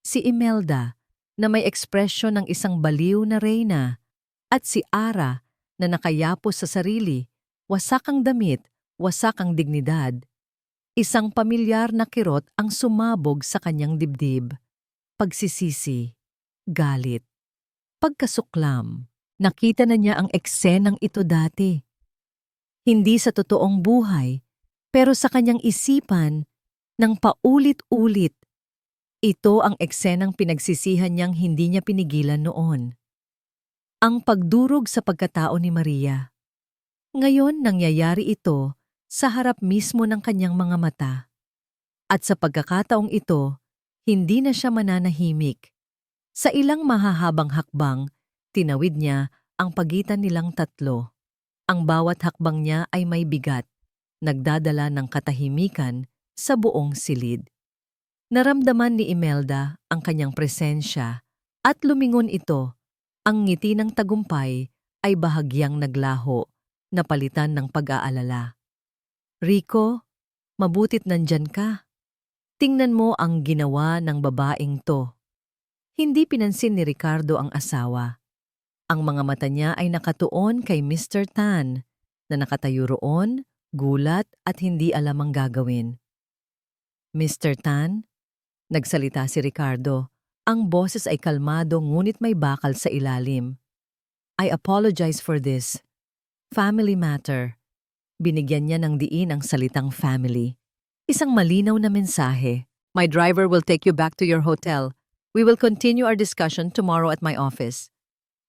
Speaker 1: Si Imelda, na may ekspresyon ng isang baliw na reyna, at si Ara, na nakayapos sa sarili, wasak ang damit, wasak ang dignidad. Isang pamilyar na kirot ang sumabog sa kanyang dibdib. Pagsisisi, galit, pagkasuklam. Nakita na niya ang eksenang ito dati. Hindi sa totoong buhay, pero sa kanyang isipan, nang paulit-ulit. Ito ang eksenang pinagsisihan niyang hindi niya pinigilan noon. Ang pagdurog sa pagkatao ni Maria. Ngayon nangyayari ito sa harap mismo ng kanyang mga mata. At sa pagkakataong ito, hindi na siya mananahimik. Sa ilang mahahabang hakbang, tinawid niya ang pagitan nilang tatlo. Ang bawat hakbang niya ay may bigat, nagdadala ng katahimikan sa buong silid. Naramdaman ni Imelda ang kanyang presensya at lumingon ito. Ang ngiti ng tagumpay ay bahagyang naglaho, napalitan ng pag-aalala. Rico, mabutit nandyan ka. Tingnan mo ang ginawa ng babaeng to. Hindi pinansin ni Ricardo ang asawa. Ang mga mata niya ay nakatuon kay Mr. Tan, na nakatayo roon, gulat at hindi alam ang gagawin. Mr. Tan, nagsalita si Ricardo. Ang boses ay kalmado ngunit may bakal sa ilalim. I apologize for this. Family matter. Binigyan niya ng diin ang salitang family. Isang malinaw na mensahe. My driver will take you back to your hotel. We will continue our discussion tomorrow at my office.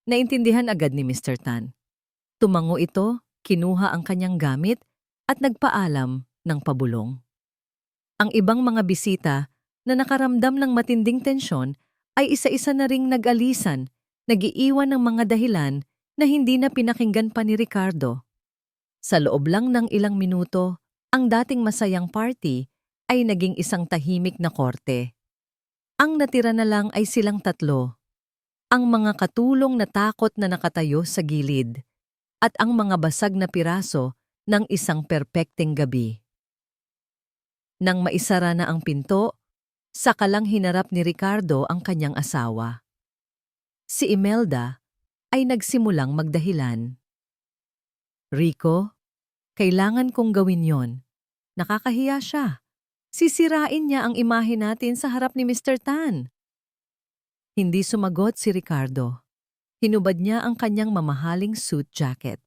Speaker 1: Naintindihan agad ni Mr. Tan. Tumango ito, kinuha ang kanyang gamit at nagpaalam ng pabulong. Ang ibang mga bisita na nakaramdam ng matinding tensyon ay isa-isa na ring nag-alisan, nag-iiwan ng mga dahilan na hindi na pinakinggan pa ni Ricardo. Sa loob lang ng ilang minuto, ang dating masayang party ay naging isang tahimik na korte. Ang natira na lang ay silang tatlo. Ang mga katulong na takot na nakatayo sa gilid at ang mga basag na piraso ng isang perpekteng gabi. Nang maisara na ang pinto, saka lang hinarap ni Ricardo ang kanyang asawa. Si Imelda ay nagsimulang magdahilan. Rico, kailangan kong gawin yon. Nakakahiya siya. Sisirain niya ang imahe natin sa harap ni Mr. Tan. Hindi sumagot si Ricardo. Hinubad niya ang kanyang mamahaling suit jacket.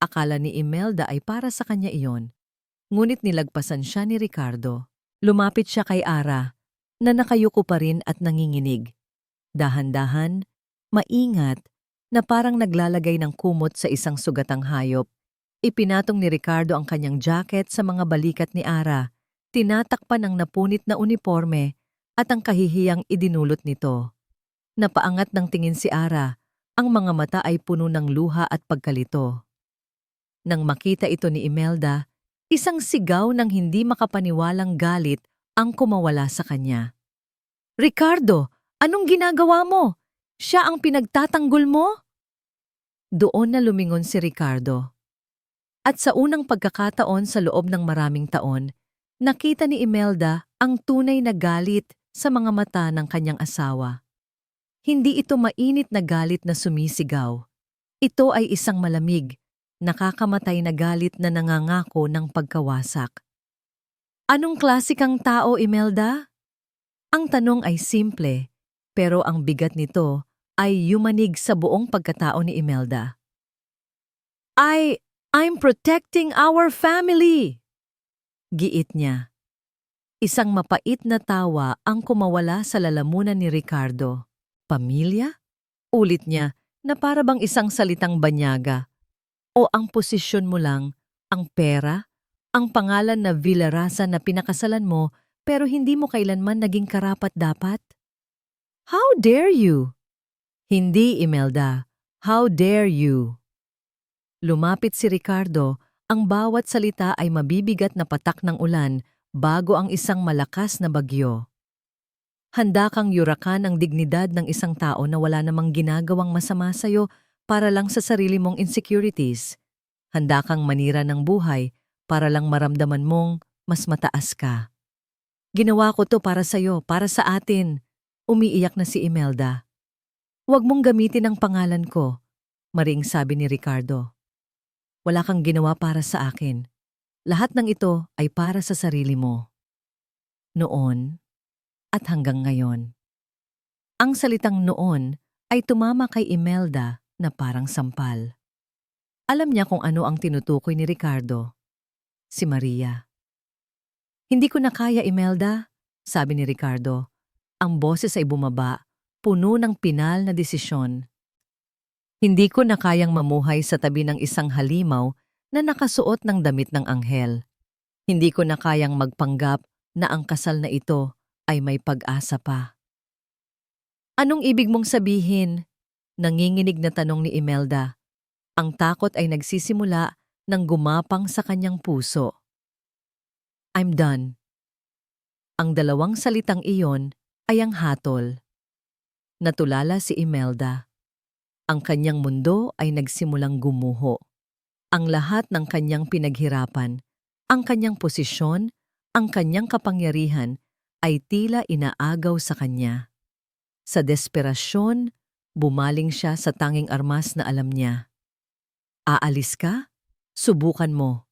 Speaker 1: Akala ni Imelda ay para sa kanya iyon. Ngunit nilagpasan siya ni Ricardo. Lumapit siya kay Ara, na nakayuko pa rin at nanginginig. Dahan-dahan, maingat, na parang naglalagay ng kumot sa isang sugatang hayop. Ipinatong ni Ricardo ang kanyang jacket sa mga balikat ni Ara, tinatakpan ng napunit na uniforme at ang kahihiyang idinulot nito. Napaangat ng tingin si Ara, ang mga mata ay puno ng luha at pagkalito. Nang makita ito ni Imelda, isang sigaw ng hindi makapaniwalang galit ang kumawala sa kanya. Ricardo, anong ginagawa mo? Siya ang pinagtatanggol mo? Doon na lumingon si Ricardo. At sa unang pagkakataon sa loob ng maraming taon, nakita ni Imelda ang tunay na galit sa mga mata ng kanyang asawa. Hindi ito mainit na galit na sumisigaw. Ito ay isang malamig, nakakamatay na galit na nangangako ng pagkawasak. Anong klase kang tao, Imelda? Ang tanong ay simple, pero ang bigat nito ay yumanig sa buong pagkatao ni Imelda. I'm protecting our family! Giit niya. Isang mapait na tawa ang kumawala sa lalamunan ni Ricardo. Pamilya? Ulit niya na para bang isang salitang banyaga. O ang posisyon mo lang, ang pera, ang pangalan na Villarasa na pinakasalan mo pero hindi mo kailanman naging karapat-dapat? How dare you? Hindi, Imelda. How dare you? Lumapit si Ricardo, ang bawat salita ay mabibigat na patak ng ulan bago ang isang malakas na bagyo. Handa kang yurakan ang dignidad ng isang tao na wala namang ginagawang masama sa'yo para lang sa sarili mong insecurities. Handa kang manira ng buhay para lang maramdaman mong mas mataas ka. Ginawa ko to para sa'yo, para sa atin. Umiiyak na si Imelda. Huwag mong gamitin ang pangalan ko, maring sabi ni Ricardo. Wala kang ginawa para sa akin. Lahat ng ito ay para sa sarili mo. Noon at hanggang ngayon. Ang salitang noon ay tumama kay Imelda na parang sampal. Alam niya kung ano ang tinutukoy ni Ricardo. Si Maria. Hindi ko na kaya, Imelda, sabi ni Ricardo. Ang boses ay bumaba, puno ng pinal na desisyon. Hindi ko na kayang mamuhay sa tabi ng isang halimaw na nakasuot ng damit ng anghel. Hindi ko na kayang magpanggap na ang kasal na ito ay may pag-asa pa. Anong ibig mong sabihin? Nanginginig na tanong ni Imelda. Ang takot ay nagsisimula nang gumapang sa kanyang puso. I'm done. Ang dalawang salitang iyon ay ang hatol. Natulala si Imelda. Ang kanyang mundo ay nagsimulang gumuho. Ang lahat ng kanyang pinaghirapan, ang kanyang posisyon, ang kanyang kapangyarihan ay tila inaagaw sa kanya. Sa desperasyon, bumaling siya sa tanging armas na alam niya. Aalis ka? Subukan mo.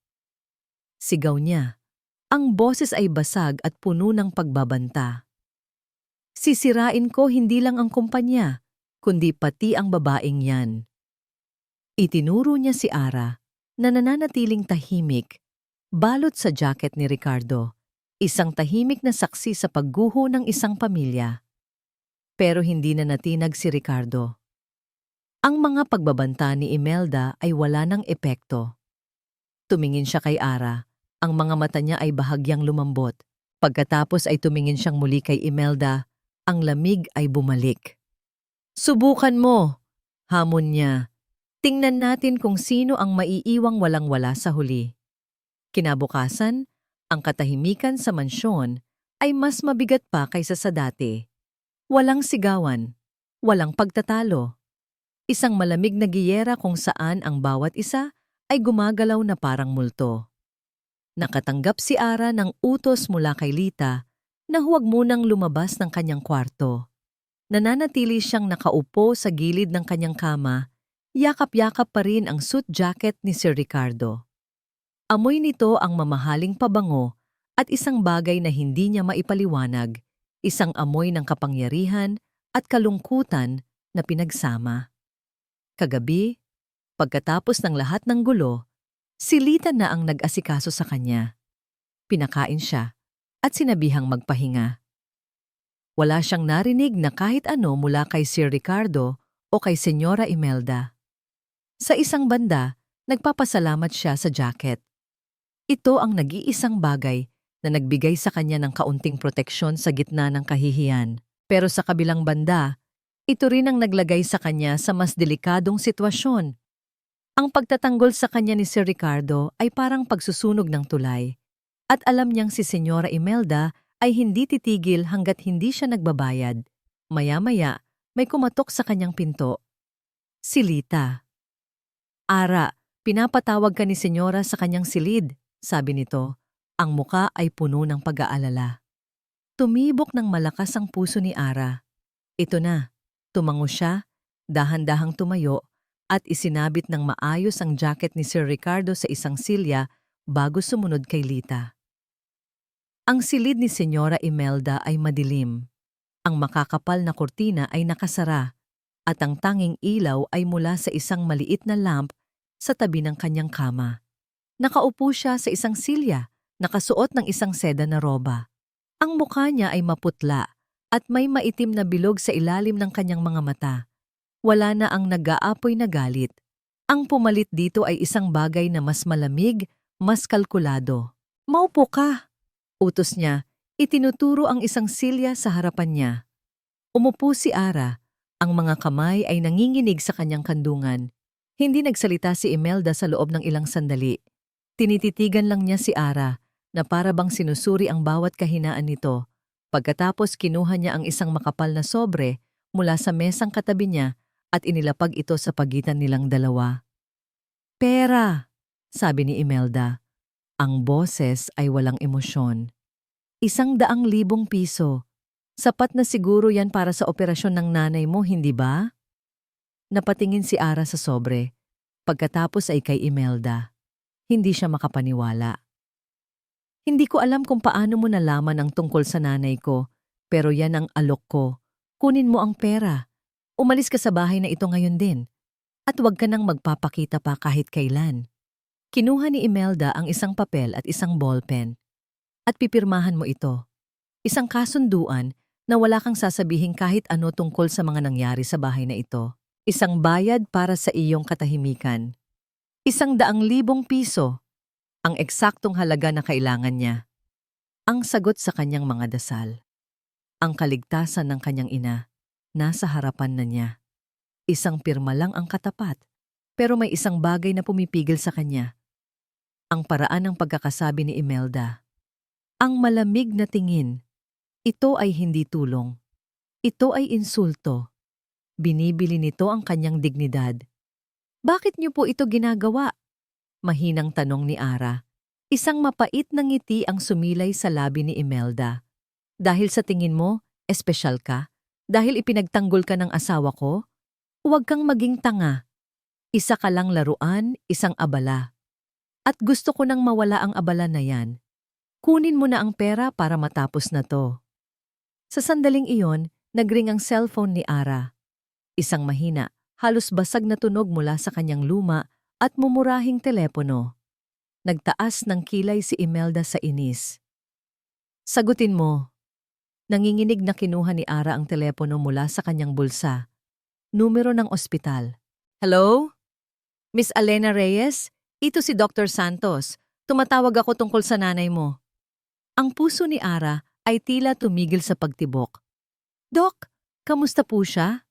Speaker 1: Sigaw niya. Ang boses ay basag at puno ng pagbabanta. Sisirain ko hindi lang ang kumpanya, kundi pati ang babaeng yan. Itinuro niya si Ara na nananatiling tahimik, balot sa jacket ni Ricardo, isang tahimik na saksi sa pagguho ng isang pamilya. Pero hindi na natinag si Ricardo. Ang mga pagbabanta ni Imelda ay wala ng epekto. Tumingin siya kay Ara, ang mga mata niya ay bahagyang lumambot. Pagkatapos ay tumingin siyang muli kay Imelda, ang lamig ay bumalik. Subukan mo, hamon niya. Tingnan natin kung sino ang maiiwang walang-wala sa huli. Kinabukasan, ang katahimikan sa mansyon ay mas mabigat pa kaysa sa dati. Walang sigawan, walang pagtatalo. Isang malamig na giyera kung saan ang bawat isa ay gumagalaw na parang multo. Nakatanggap si Ara ng utos mula kay Lita na huwag munang lumabas ng kanyang kwarto. Nananatili siyang nakaupo sa gilid ng kanyang kama, yakap-yakap pa rin ang suit jacket ni Sir Ricardo. Amoy nito ang mamahaling pabango at isang bagay na hindi niya maipaliwanag, isang amoy ng kapangyarihan at kalungkutan na pinagsama. Kagabi, pagkatapos ng lahat ng gulo, si Lita na ang nag-asikaso sa kanya. Pinakain siya at sinabihang magpahinga. Wala siyang narinig na kahit ano mula kay Sir Ricardo o kay Senyora Imelda. Sa isang banda, nagpapasalamat siya sa jacket. Ito ang nag-iisang bagay na nagbigay sa kanya ng kaunting proteksyon sa gitna ng kahihiyan. Pero sa kabilang banda, ito rin ang naglagay sa kanya sa mas delikadong sitwasyon. Ang pagtatanggol sa kanya ni Sir Ricardo ay parang pagsusunog ng tulay. At alam niyang si Senyora Imelda ay hindi titigil hanggat hindi siya nagbabayad. Maya-maya, may kumatok sa kanyang pinto. Si Lita. Ara, pinapatawag ka ni Senyora sa kanyang silid, sabi nito. Ang muka ay puno ng pag-aalala. Tumibok ng malakas ang puso ni Ara. Ito na, tumango siya, dahan-dahang tumayo, at isinabit ng maayos ang jacket ni Sir Ricardo sa isang silya bago sumunod kay Lita. Ang silid ni Senyora Imelda ay madilim. Ang makakapal na kurtina ay nakasara, at ang tanging ilaw ay mula sa isang maliit na lamp sa tabi ng kanyang kama. Nakaupo siya sa isang silya, nakasuot ng isang seda na roba. Ang mukha niya ay maputla at may maitim na bilog sa ilalim ng kanyang mga mata. Wala na ang nag-aapoy na galit. Ang pumalit dito ay isang bagay na mas malamig, mas kalkulado. Maupo ka! Utos niya, itinuturo ang isang silya sa harapan niya. Umupo si Ara. Ang mga kamay ay nanginginig sa kanyang kandungan. Hindi nagsalita si Imelda sa loob ng ilang sandali. Tinititigan lang niya si Ara na para bang sinusuri ang bawat kahinaan nito. Pagkatapos kinuha niya ang isang makapal na sobre mula sa mesang katabi niya at inilapag ito sa pagitan nilang dalawa. "Pera," sabi ni Imelda. Ang boses ay walang emosyon. 100,000 piso. Sapat na siguro yan para sa operasyon ng nanay mo, hindi ba? Napatingin si Ara sa sobre. Pagkatapos ay kay Imelda. Hindi siya makapaniwala. "Hindi ko alam kung paano mo nalaman ang tungkol sa nanay ko, pero yan ang alok ko. Kunin mo ang pera. Umalis ka sa bahay na ito ngayon din. At huwag ka nang magpapakita pa kahit kailan." Kinuha ni Imelda ang isang papel at isang ballpen. "At pipirmahan mo ito. Isang kasunduan na wala kang sasabihin kahit ano tungkol sa mga nangyari sa bahay na ito. Isang bayad para sa iyong katahimikan. 100,000 piso. Ang eksaktong halaga na kailangan niya." Ang sagot sa kanyang mga dasal. Ang kaligtasan ng kanyang ina, nasa harapan na niya. Isang pirma lang ang katapat, pero may isang bagay na pumipigil sa kanya. Ang paraan ng pagkakasabi ni Imelda. Ang malamig na tingin. Ito ay hindi tulong. Ito ay insulto. Binibili nito ang kanyang dignidad. "Bakit niyo po ito ginagawa?" Mahinang tanong ni Ara. Isang mapait na ngiti ang sumilay sa labi ni Imelda. "Dahil sa tingin mo, espesyal ka? Dahil ipinagtanggol ka ng asawa ko? Huwag kang maging tanga. Isa ka lang laruan, isang abala. At gusto ko nang mawala ang abala na yan. Kunin mo na ang pera para matapos na to." Sa sandaling iyon, nagring ang cellphone ni Ara. Isang mahina, halos basag na tunog mula sa kanyang luma at mumurahing telepono. Nagtaas ng kilay si Imelda sa inis. "Sagutin mo." Nanginginig na kinuha ni Ara ang telepono mula sa kanyang bulsa. Numero ng ospital. "Hello? Miss Alena Reyes? Ito si Dr. Santos. Tumatawag ako tungkol sa nanay mo." Ang puso ni Ara ay tila tumigil sa pagtibok. "Dok, kamusta po siya?"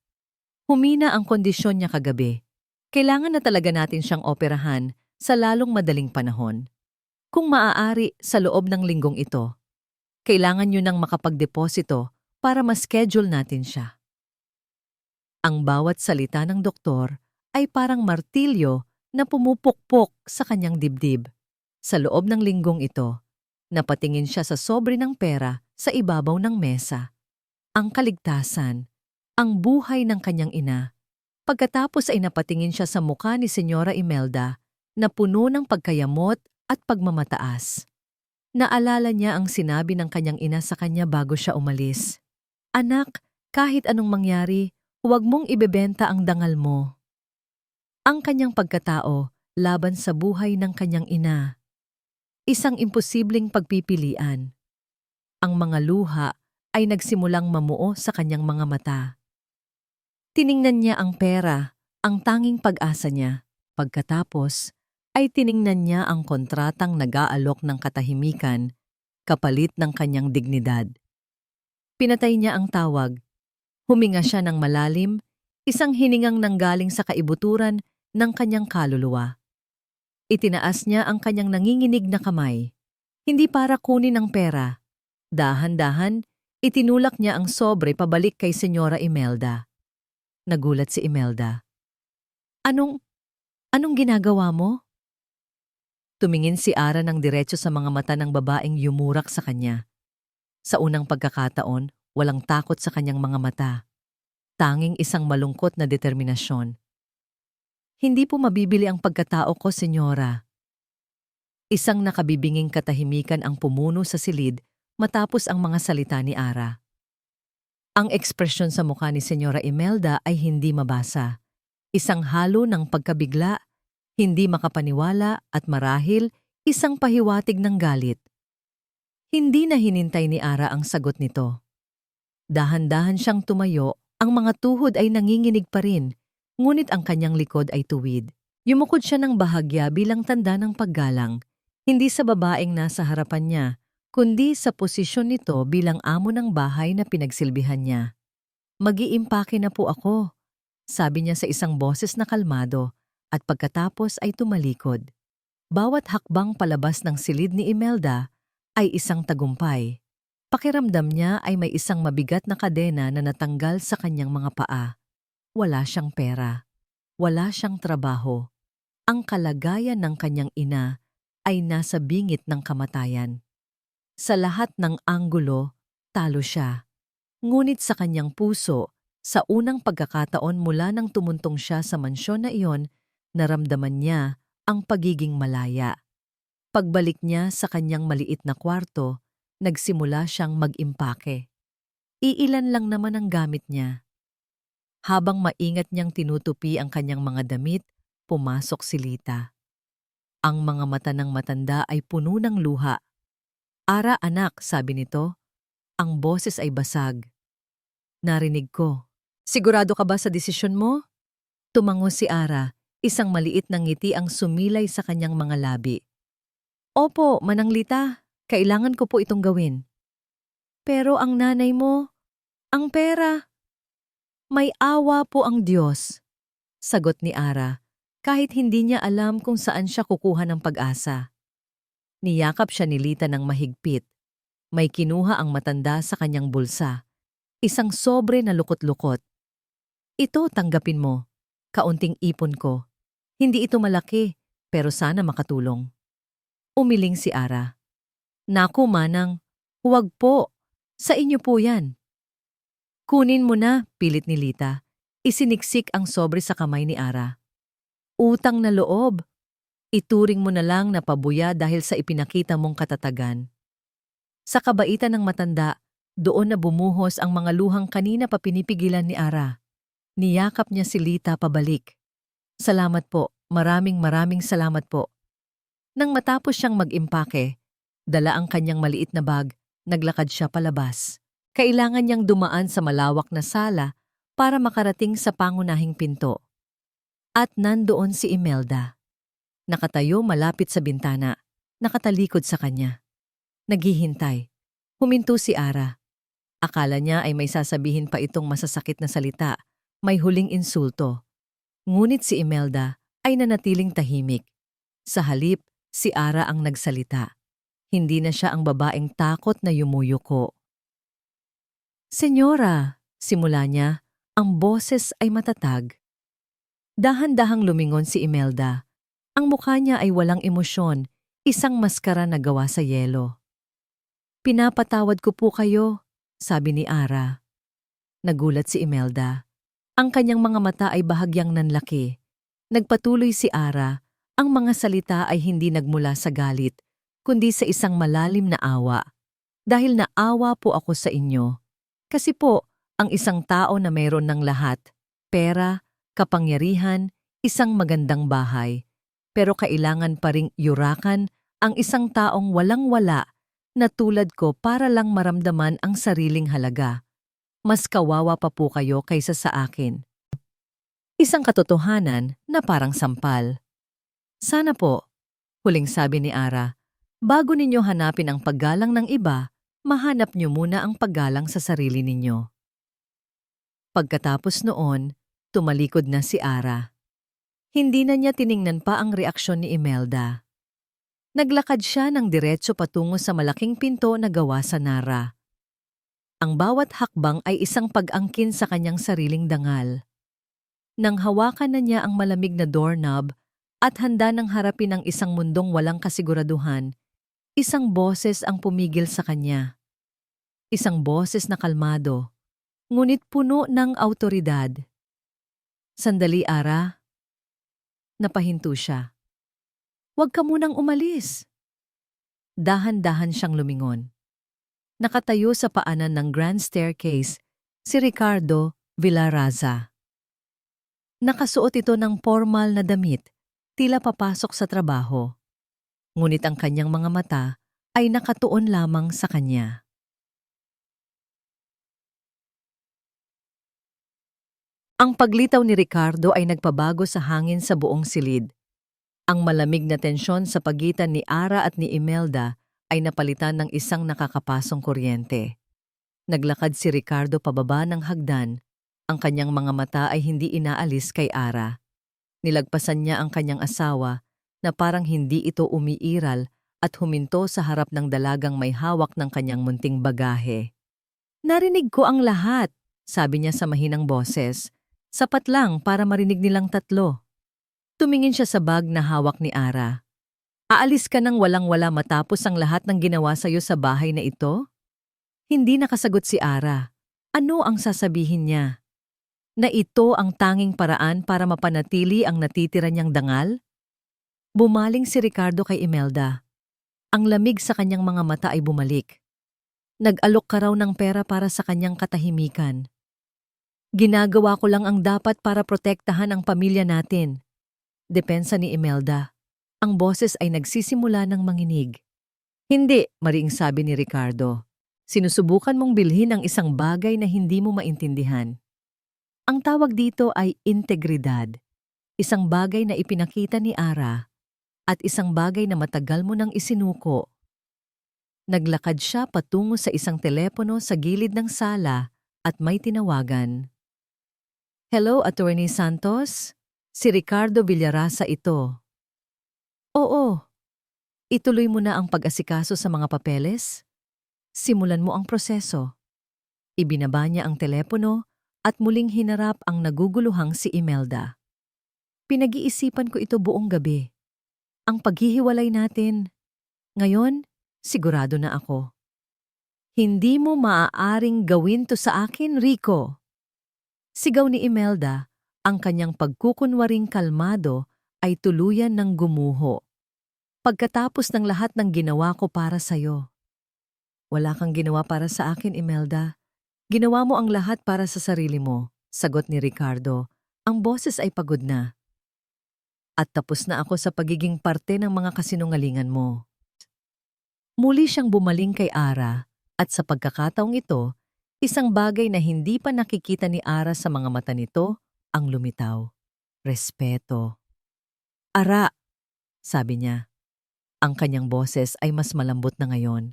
Speaker 1: Humina ang kondisyon niya kagabi. Kailangan na talaga natin siyang operahan sa lalong madaling panahon. Kung maaari sa loob ng linggong ito, kailangan niyo nang makapagdeposito para ma-schedule natin siya. Ang bawat salita ng doktor ay parang martilyo na pumupukpok sa kanyang dibdib. Sa loob ng linggong ito, napatingin siya sa sobre ng pera sa ibabaw ng mesa. Ang kaligtasan, ang buhay ng kanyang ina. Pagkatapos ay napatingin siya sa mukha ni Senyora Imelda na puno ng pagkayamot at pagmamataas. Naalala niya ang sinabi ng kanyang ina sa kanya bago siya umalis. "Anak, kahit anong mangyari, huwag mong ibebenta ang dangal mo." Ang kanyang pagkatao laban sa buhay ng kanyang ina. Isang imposibleng pagpipilian. Ang mga luha ay nagsimulang mamuo sa kanyang mga mata. Tiningnan niya ang pera, ang tanging pag-asa niya. Pagkatapos, ay tiningnan niya ang kontratang nag-aalok ng katahimikan, kapalit ng kanyang dignidad. Pinatay niya ang tawag. Huminga siya ng malalim, isang hiningang nanggaling sa kaibuturan ng kanyang kaluluwa. Itinaas niya ang kanyang nanginginig na kamay. Hindi para kunin ang pera. Dahan-dahan, itinulak niya ang sobre pabalik kay Senyora Imelda. Nagulat si Imelda. Anong ginagawa mo?" Tumingin si Ara ng diretso sa mga mata ng babaeng yumurak sa kanya. Sa unang pagkakataon, walang takot sa kanyang mga mata. Tanging isang malungkot na determinasyon. "Hindi po mabibili ang pagkatao ko, Senyora." Isang nakabibinging katahimikan ang pumuno sa silid matapos ang mga salita ni Ara. Ang ekspresyon sa mukha ni Senyora Imelda ay hindi mabasa. Isang halo ng pagkabigla, hindi makapaniwala at marahil isang pahiwatig ng galit. Hindi na hinintay ni Ara ang sagot nito. Dahan-dahan siyang tumayo, ang mga tuhod ay nanginginig pa rin, ngunit ang kanyang likod ay tuwid. Yumukod siya ng bahagya bilang tanda ng paggalang, hindi sa babaeng nasa harapan niya, kundi sa posisyon nito bilang amo ng bahay na pinagsilbihan niya. "Mag-iimpake na po ako," sabi niya sa isang boses na kalmado, at pagkatapos ay tumalikod. Bawat hakbang palabas ng silid ni Imelda ay isang tagumpay. Pakiramdam niya ay may isang mabigat na kadena na natanggal sa kanyang mga paa. Wala siyang pera. Wala siyang trabaho. Ang kalagayan ng kanyang ina ay nasa bingit ng kamatayan. Sa lahat ng anggulo, talo siya. Ngunit sa kanyang puso, sa unang pagkakataon mula nang tumuntong siya sa mansyon na iyon, naramdaman niya ang pagiging malaya. Pagbalik niya sa kanyang maliit na kwarto, nagsimula siyang mag-impake. Iilan lang naman ang gamit niya. Habang maingat niyang tinutupi ang kanyang mga damit, pumasok si Lita. Ang mga mata ng matanda ay puno ng luha. "Ara, anak," sabi nito. Ang boses ay basag. "Narinig ko. Sigurado ka ba sa desisyon mo?" Tumango si Ara, isang maliit na ngiti ang sumilay sa kanyang mga labi. "Opo, Manang Lita, kailangan ko po itong gawin." "Pero ang nanay mo, ang pera." "May awa po ang Diyos," sagot ni Ara, kahit hindi niya alam kung saan siya kukuha ng pag-asa. Niyakap siya ni Lita ng mahigpit. May kinuha ang matanda sa kanyang bulsa. Isang sobre na lukot-lukot. "Ito, tanggapin mo. Kaunting ipon ko. Hindi ito malaki, pero sana makatulong." Umiling si Ara. "Naku, Manang, huwag po. Sa inyo po yan." "Kunin mo na," pilit ni Lita. Isiniksik ang sobre sa kamay ni Ara. "Utang na loob. Ituring mo na lang na pabuya dahil sa ipinakita mong katatagan." Sa kabaitan ng matanda, doon na bumuhos ang mga luhang kanina pa pinipigilan ni Ara. Niyakap niya si Lita pabalik. "Salamat po, maraming salamat po." Nang matapos siyang mag-impake, dala ang kanyang maliit na bag, naglakad siya palabas. Kailangan niyang dumaan sa malawak na sala para makarating sa pangunahing pinto. At nandoon si Imelda. Nakatayo malapit sa bintana, nakatalikod sa kanya. Naghihintay. Huminto si Ara. Akala niya ay may sasabihin pa itong masasakit na salita, may huling insulto. Ngunit si Imelda ay nanatiling tahimik. Sa halip, si Ara ang nagsalita. Hindi na siya ang babaeng takot na yumuyuko. "Senyora," simula niya, ang boses ay matatag. Dahan-dahang lumingon si Imelda. Ang mukha niya ay walang emosyon, isang maskara na gawa sa yelo. "Pinapatawad ko po kayo," sabi ni Ara. Nagulat si Imelda. Ang kanyang mga mata ay bahagyang nanlaki. Nagpatuloy si Ara. Ang mga salita ay hindi nagmula sa galit, kundi sa isang malalim na awa. "Dahil naawa po ako sa inyo. Kasi po, ang isang tao na mayroon ng lahat, pera, kapangyarihan, isang magandang bahay, pero kailangan pa ring yurakan ang isang taong walang-wala na tulad ko para lang maramdaman ang sariling halaga. Mas kawawa pa po kayo kaysa sa akin." Isang katotohanan na parang sampal. "Sana po," huling sabi ni Ara, "bago ninyo hanapin ang paggalang ng iba, mahanap niyo muna ang paggalang sa sarili ninyo." Pagkatapos noon, tumalikod na si Ara. Hindi na niya tiningnan pa ang reaksyon ni Imelda. Naglakad siya ng diretso patungo sa malaking pinto na gawa sa nara. Ang bawat hakbang ay isang pag-angkin sa kanyang sariling dangal. Nang hawakan na niya ang malamig na doorknob at handa nang harapin ang isang mundong walang kasiguraduhan, isang boses ang pumigil sa kanya. Isang boses na kalmado, ngunit puno ng awtoridad. "Sandali, Ara." Napahinto siya. "Huwag ka munang umalis." Dahan-dahan siyang lumingon. Nakatayo sa paanan ng grand staircase si Ricardo Villaraza. Nakasuot ito ng formal na damit, tila papasok sa trabaho. Ngunit ang kanyang mga mata ay nakatuon lamang sa kanya. Ang paglitaw ni Ricardo ay nagpabago sa hangin sa buong silid. Ang malamig na tensyon sa pagitan ni Ara at ni Imelda ay napalitan ng isang nakakapasong kuryente. Naglakad si Ricardo pababa ng hagdan. Ang kanyang mga mata ay hindi inaalis kay Ara. Nilagpasan niya ang kanyang asawa na parang hindi ito umiiral at huminto sa harap ng dalagang may hawak ng kanyang munting bagahe. "Narinig ko ang lahat," sabi niya sa mahinang boses. "Sapat lang para marinig nilang tatlo." Tumingin siya sa bag na hawak ni Ara. "Aalis ka nang walang-wala matapos ang lahat ng ginawa sa'yo sa bahay na ito?" Hindi nakasagot si Ara. Ano ang sasabihin niya? Na ito ang tanging paraan para mapanatili ang natitira niyang dangal? Bumaling si Ricardo kay Imelda. Ang lamig sa kanyang mga mata ay bumalik. Nag-alok ka raw ng pera para sa kanyang katahimikan. "Ginagawa ko lang ang dapat para protektahan ang pamilya natin." Depensa ni Imelda. Ang boses ay nagsisimula ng manginig. "Hindi," mariing sabi ni Ricardo. "Sinusubukan mong bilhin ang isang bagay na hindi mo maintindihan. Ang tawag dito ay integridad. Isang bagay na ipinakita ni Ara at isang bagay na matagal mo nang isinuko." Naglakad siya patungo sa isang telepono sa gilid ng sala at may tinawagan. "Hello, Attorney Santos? Si Ricardo Villarasa ito." "Oo, ituloy mo na ang pag-asikaso sa mga papeles. Simulan mo ang proseso." Ibinaba niya ang telepono at muling hinarap ang naguguluhang si Imelda. "Pinag-iisipan ko ito buong gabi. Ang paghihiwalay natin. Ngayon, sigurado na ako." "Hindi mo maaaring gawin to sa akin, Rico." Sigaw ni Imelda, ang kanyang pagkukunwaring kalmado ay tuluyan ng gumuho. "Pagkatapos ng lahat ng ginawa ko para sa'yo." "Wala kang ginawa para sa akin, Imelda. Ginawa mo ang lahat para sa sarili mo," sagot ni Ricardo. Ang boses ay pagod na. "At tapos na ako sa pagiging parte ng mga kasinungalingan mo." Muli siyang bumaling kay Ara at sa pagkakataong ito, isang bagay na hindi pa nakikita ni Ara sa mga mata nito ang lumitaw. Respeto. "Ara," sabi niya. Ang kanyang boses ay mas malambot na ngayon.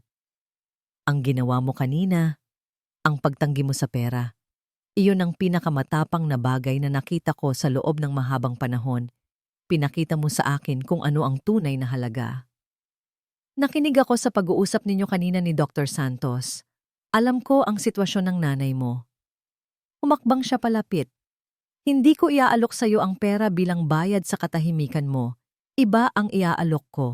Speaker 1: "Ang ginawa mo kanina, ang pagtanggi mo sa pera, iyon ang pinakamatapang na bagay na nakita ko sa loob ng mahabang panahon. Pinakita mo sa akin kung ano ang tunay na halaga." "Nakinig ako sa pag-uusap ninyo kanina ni Dr. Santos. Alam ko ang sitwasyon ng nanay mo." Humakbang siya palapit. "Hindi ko iaalok sa iyo ang pera bilang bayad sa katahimikan mo. Iba ang iaalok ko."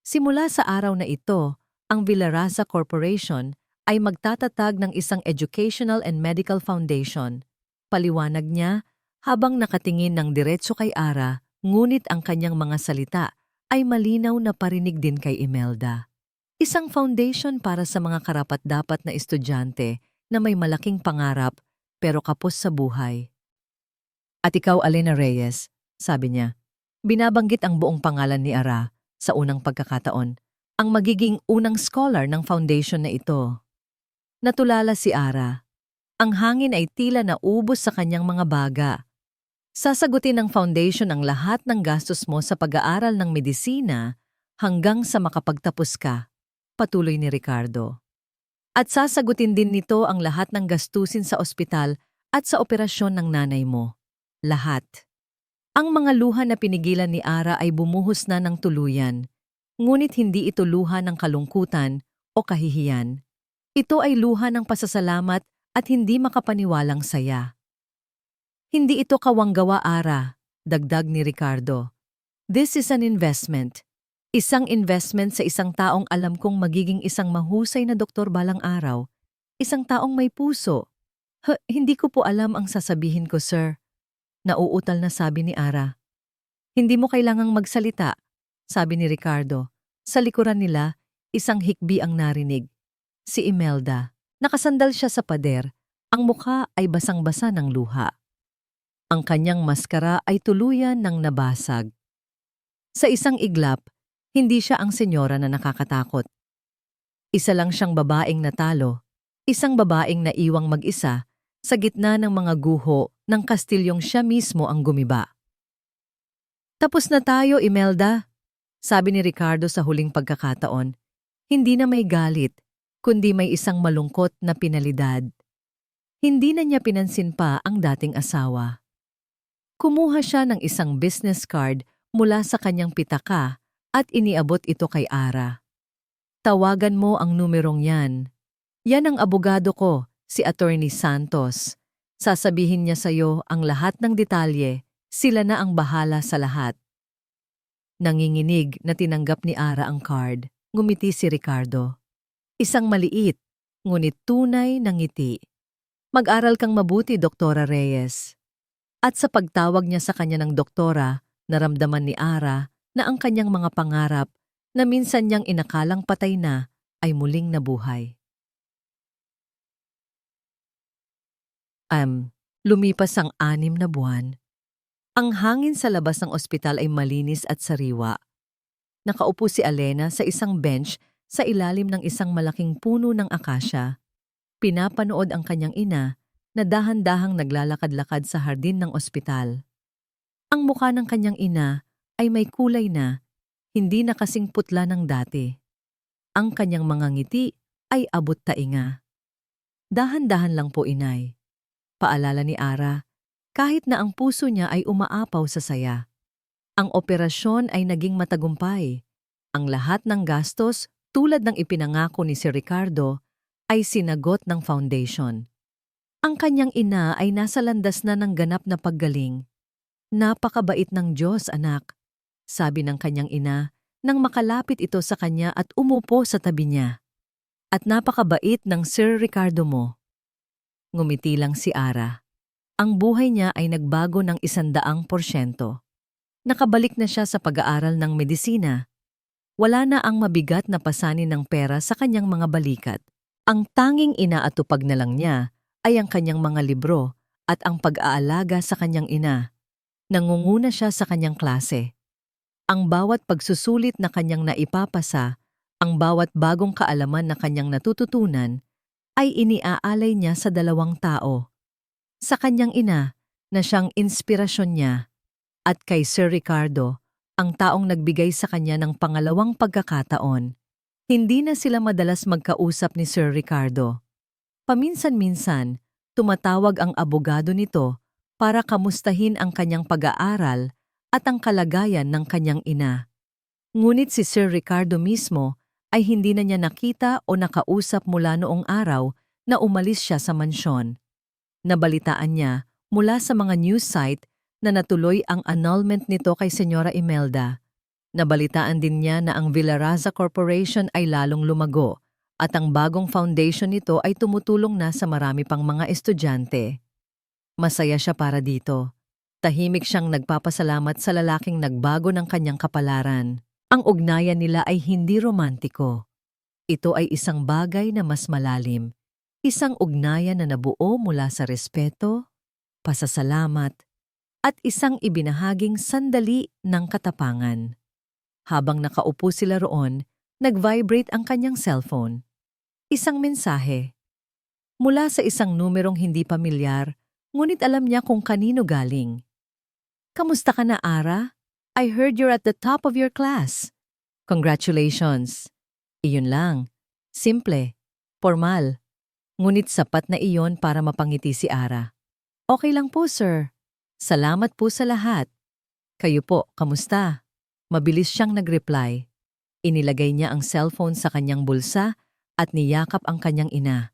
Speaker 1: Simula sa araw na ito, ang Villarasa Corporation ay magtatatag ng isang educational and medical foundation. Paliwanag niya habang nakatingin ng diretso kay Ara, ngunit ang kanyang mga salita ay malinaw na parinig din kay Imelda. Isang foundation para sa mga karapat-dapat na estudyante na may malaking pangarap pero kapos sa buhay. "At ikaw, Alena Reyes," sabi niya. Binabanggit ang buong pangalan ni Ara sa unang pagkakataon, ang magiging unang scholar ng foundation na ito. Natulala si Ara. Ang hangin ay tila naubos sa kanyang mga baga. "Sasagutin ng foundation ang lahat ng gastos mo sa pag-aaral ng medisina hanggang sa makapagtapos ka," patuloy ni Ricardo. "At sasagutin din nito ang lahat ng gastusin sa ospital at sa operasyon ng nanay mo. Lahat." Ang mga luha na pinigilan ni Ara ay bumuhos na ng tuluyan, ngunit hindi ito luha ng kalungkutan o kahihiyan. Ito ay luha ng pasasalamat at hindi makapaniwalang saya. "Hindi ito kawanggawa, Ara," dagdag ni Ricardo. "This is an investment. Isang investment sa isang taong alam kong magiging isang mahusay na doktor balang araw. Isang taong may puso." Hindi ko po alam ang sasabihin ko, sir." Nauutal na sabi ni Ara. "Hindi mo kailangang magsalita," sabi ni Ricardo. Sa likuran nila, isang hikbi ang narinig. Si Imelda. Nakasandal siya sa pader. Ang mukha ay basang-basa ng luha. Ang kanyang maskara ay tuluyan ng nabasag. Sa isang iglap, hindi siya ang senyora na nakakatakot. Isa lang siyang babaeng natalo, isang babaeng naiwang mag-isa sa gitna ng mga guho ng kastilyong siya mismo ang gumiba. "Tapos na tayo, Imelda," sabi ni Ricardo sa huling pagkakataon. Hindi na may galit, kundi may isang malungkot na pinalidad. Hindi na niya pinansin pa ang dating asawa. Kumuha siya ng isang business card mula sa kanyang pitaka at iniabot ito kay Ara. Tawagan mo ang numerong yan. Yan ang abogado ko, si Attorney Santos. Sasabihin niya sa'yo ang lahat ng detalye, sila na ang bahala sa lahat. Nanginginig na tinanggap ni Ara ang card, ngumiti si Ricardo. Isang maliit, ngunit tunay na ngiti. Mag-aral kang mabuti, Doktora Reyes. At sa pagtawag niya sa kanya ng doktora, naramdaman ni Ara na ang kanyang mga pangarap na minsan niyang inakalang patay na ay muling nabuhay. Lumipas ang 6 na buwan. Ang hangin sa labas ng ospital ay malinis at sariwa. Nakaupo si Alena sa isang bench sa ilalim ng isang malaking puno ng akasya. Pinapanood ang kanyang ina na dahan-dahang naglalakad-lakad sa hardin ng ospital. Ang mukha ng kanyang ina ay may kulay na, hindi na kasing putla ng dati. Ang kanyang mga ngiti ay abot tainga. Dahan-dahan lang po, inay. Paalala ni Ara, kahit na ang puso niya ay umaapaw sa saya. Ang operasyon ay naging matagumpay. Ang lahat ng gastos, tulad ng ipinangako ni Sir Ricardo, ay sinagot ng foundation. Ang kanyang ina ay nasa landas na ng ganap na paggaling. Napakabait ng Diyos, anak, sabi ng kanyang ina nang makalapit ito sa kanya at umupo sa tabi niya. At napakabait ng Sir Ricardo mo. Ngumiti lang si Ara. Ang buhay niya ay nagbago ng 100%. Nakabalik na siya sa pag-aaral ng medisina. Wala na ang mabigat na pasanin ng pera sa kanyang mga balikat. Ang tanging inaatupag na lang niya ay ang kanyang mga libro at ang pag-aalaga sa kanyang ina. Nangunguna siya sa kanyang klase. Ang bawat pagsusulit na kanyang naipapasa, ang bawat bagong kaalaman na kanyang natututunan, ay iniaalay niya sa 2 tao. Sa kanyang ina, na siyang inspirasyon niya, at kay Sir Ricardo, ang taong nagbigay sa kanya ng pangalawang pagkakataon. Hindi na sila madalas magkausap ni Sir Ricardo. Paminsan-minsan, tumatawag ang abogado nito para kamustahin ang kanyang pag-aaral at ang kalagayan ng kanyang ina. Ngunit si Sir Ricardo mismo ay hindi na niya nakita o nakausap mula noong araw na umalis siya sa mansyon. Nabalitaan niya mula sa mga news site na natuloy ang annulment nito kay Senyora Imelda. Nabalitaan din niya na ang Villaraza Corporation ay lalong lumago at ang bagong foundation nito ay tumutulong na sa marami pang mga estudyante. Masaya siya para dito. Tahimik siyang nagpapasalamat sa lalaking nagbago ng kanyang kapalaran. Ang ugnayan nila ay hindi romantiko. Ito ay isang bagay na mas malalim. Isang ugnayan na nabuo mula sa respeto, pasasalamat, at isang ibinahaging sandali ng katapangan. Habang nakaupo sila roon, nag-vibrate ang kanyang cellphone. Isang mensahe. Mula sa isang numerong hindi pamilyar, ngunit alam niya kung kanino galing. Kamusta ka na, Ara? I heard you're at the top of your class. Congratulations. Iyon lang. Simple. Formal. Ngunit sapat na iyon para mapangiti si Ara. Okay lang po, sir. Salamat po sa lahat. Kayo po, kamusta? Mabilis siyang nag-reply. Inilagay niya ang cellphone sa kanyang bulsa at niyakap ang kanyang ina.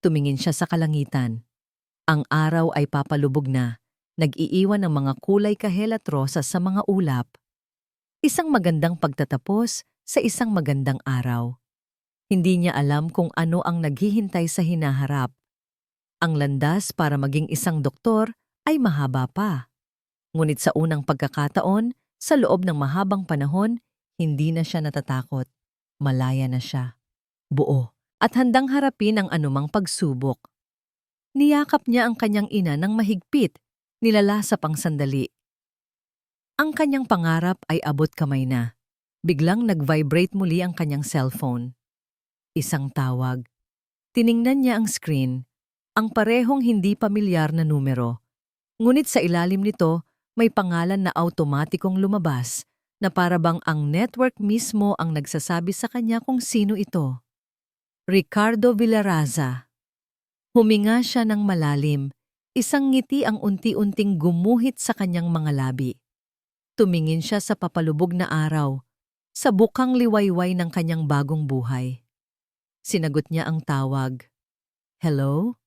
Speaker 1: Tumingin siya sa kalangitan. Ang araw ay papalubog na. Nag-iiwan ng mga kulay kahel at rosas sa mga ulap. Isang magandang pagtatapos sa isang magandang araw. Hindi niya alam kung ano ang naghihintay sa hinaharap. Ang landas para maging isang doktor ay mahaba pa. Ngunit sa unang pagkakataon, sa loob ng mahabang panahon, hindi na siya natatakot. Malaya na siya. Buo. At handang harapin ang anumang pagsubok. Niyakap niya ang kanyang ina ng mahigpit. Nilalasap ang sandali. Ang kanyang pangarap ay abot kamay na. Biglang nag-vibrate muli ang kanyang cellphone. Isang tawag. Tiningnan niya ang screen. Ang parehong hindi pamilyar na numero. Ngunit sa ilalim nito, may pangalan na automatikong lumabas na parabang ang network mismo ang nagsasabi sa kanya kung sino ito. Ricardo Villaraza. Huminga siya ng malalim. Isang ngiti ang unti-unting gumuhit sa kanyang mga labi. Tumingin siya sa papalubog na araw. sa bukang liwayway ng kanyang bagong buhay. Sinagot niya ang tawag. Hello?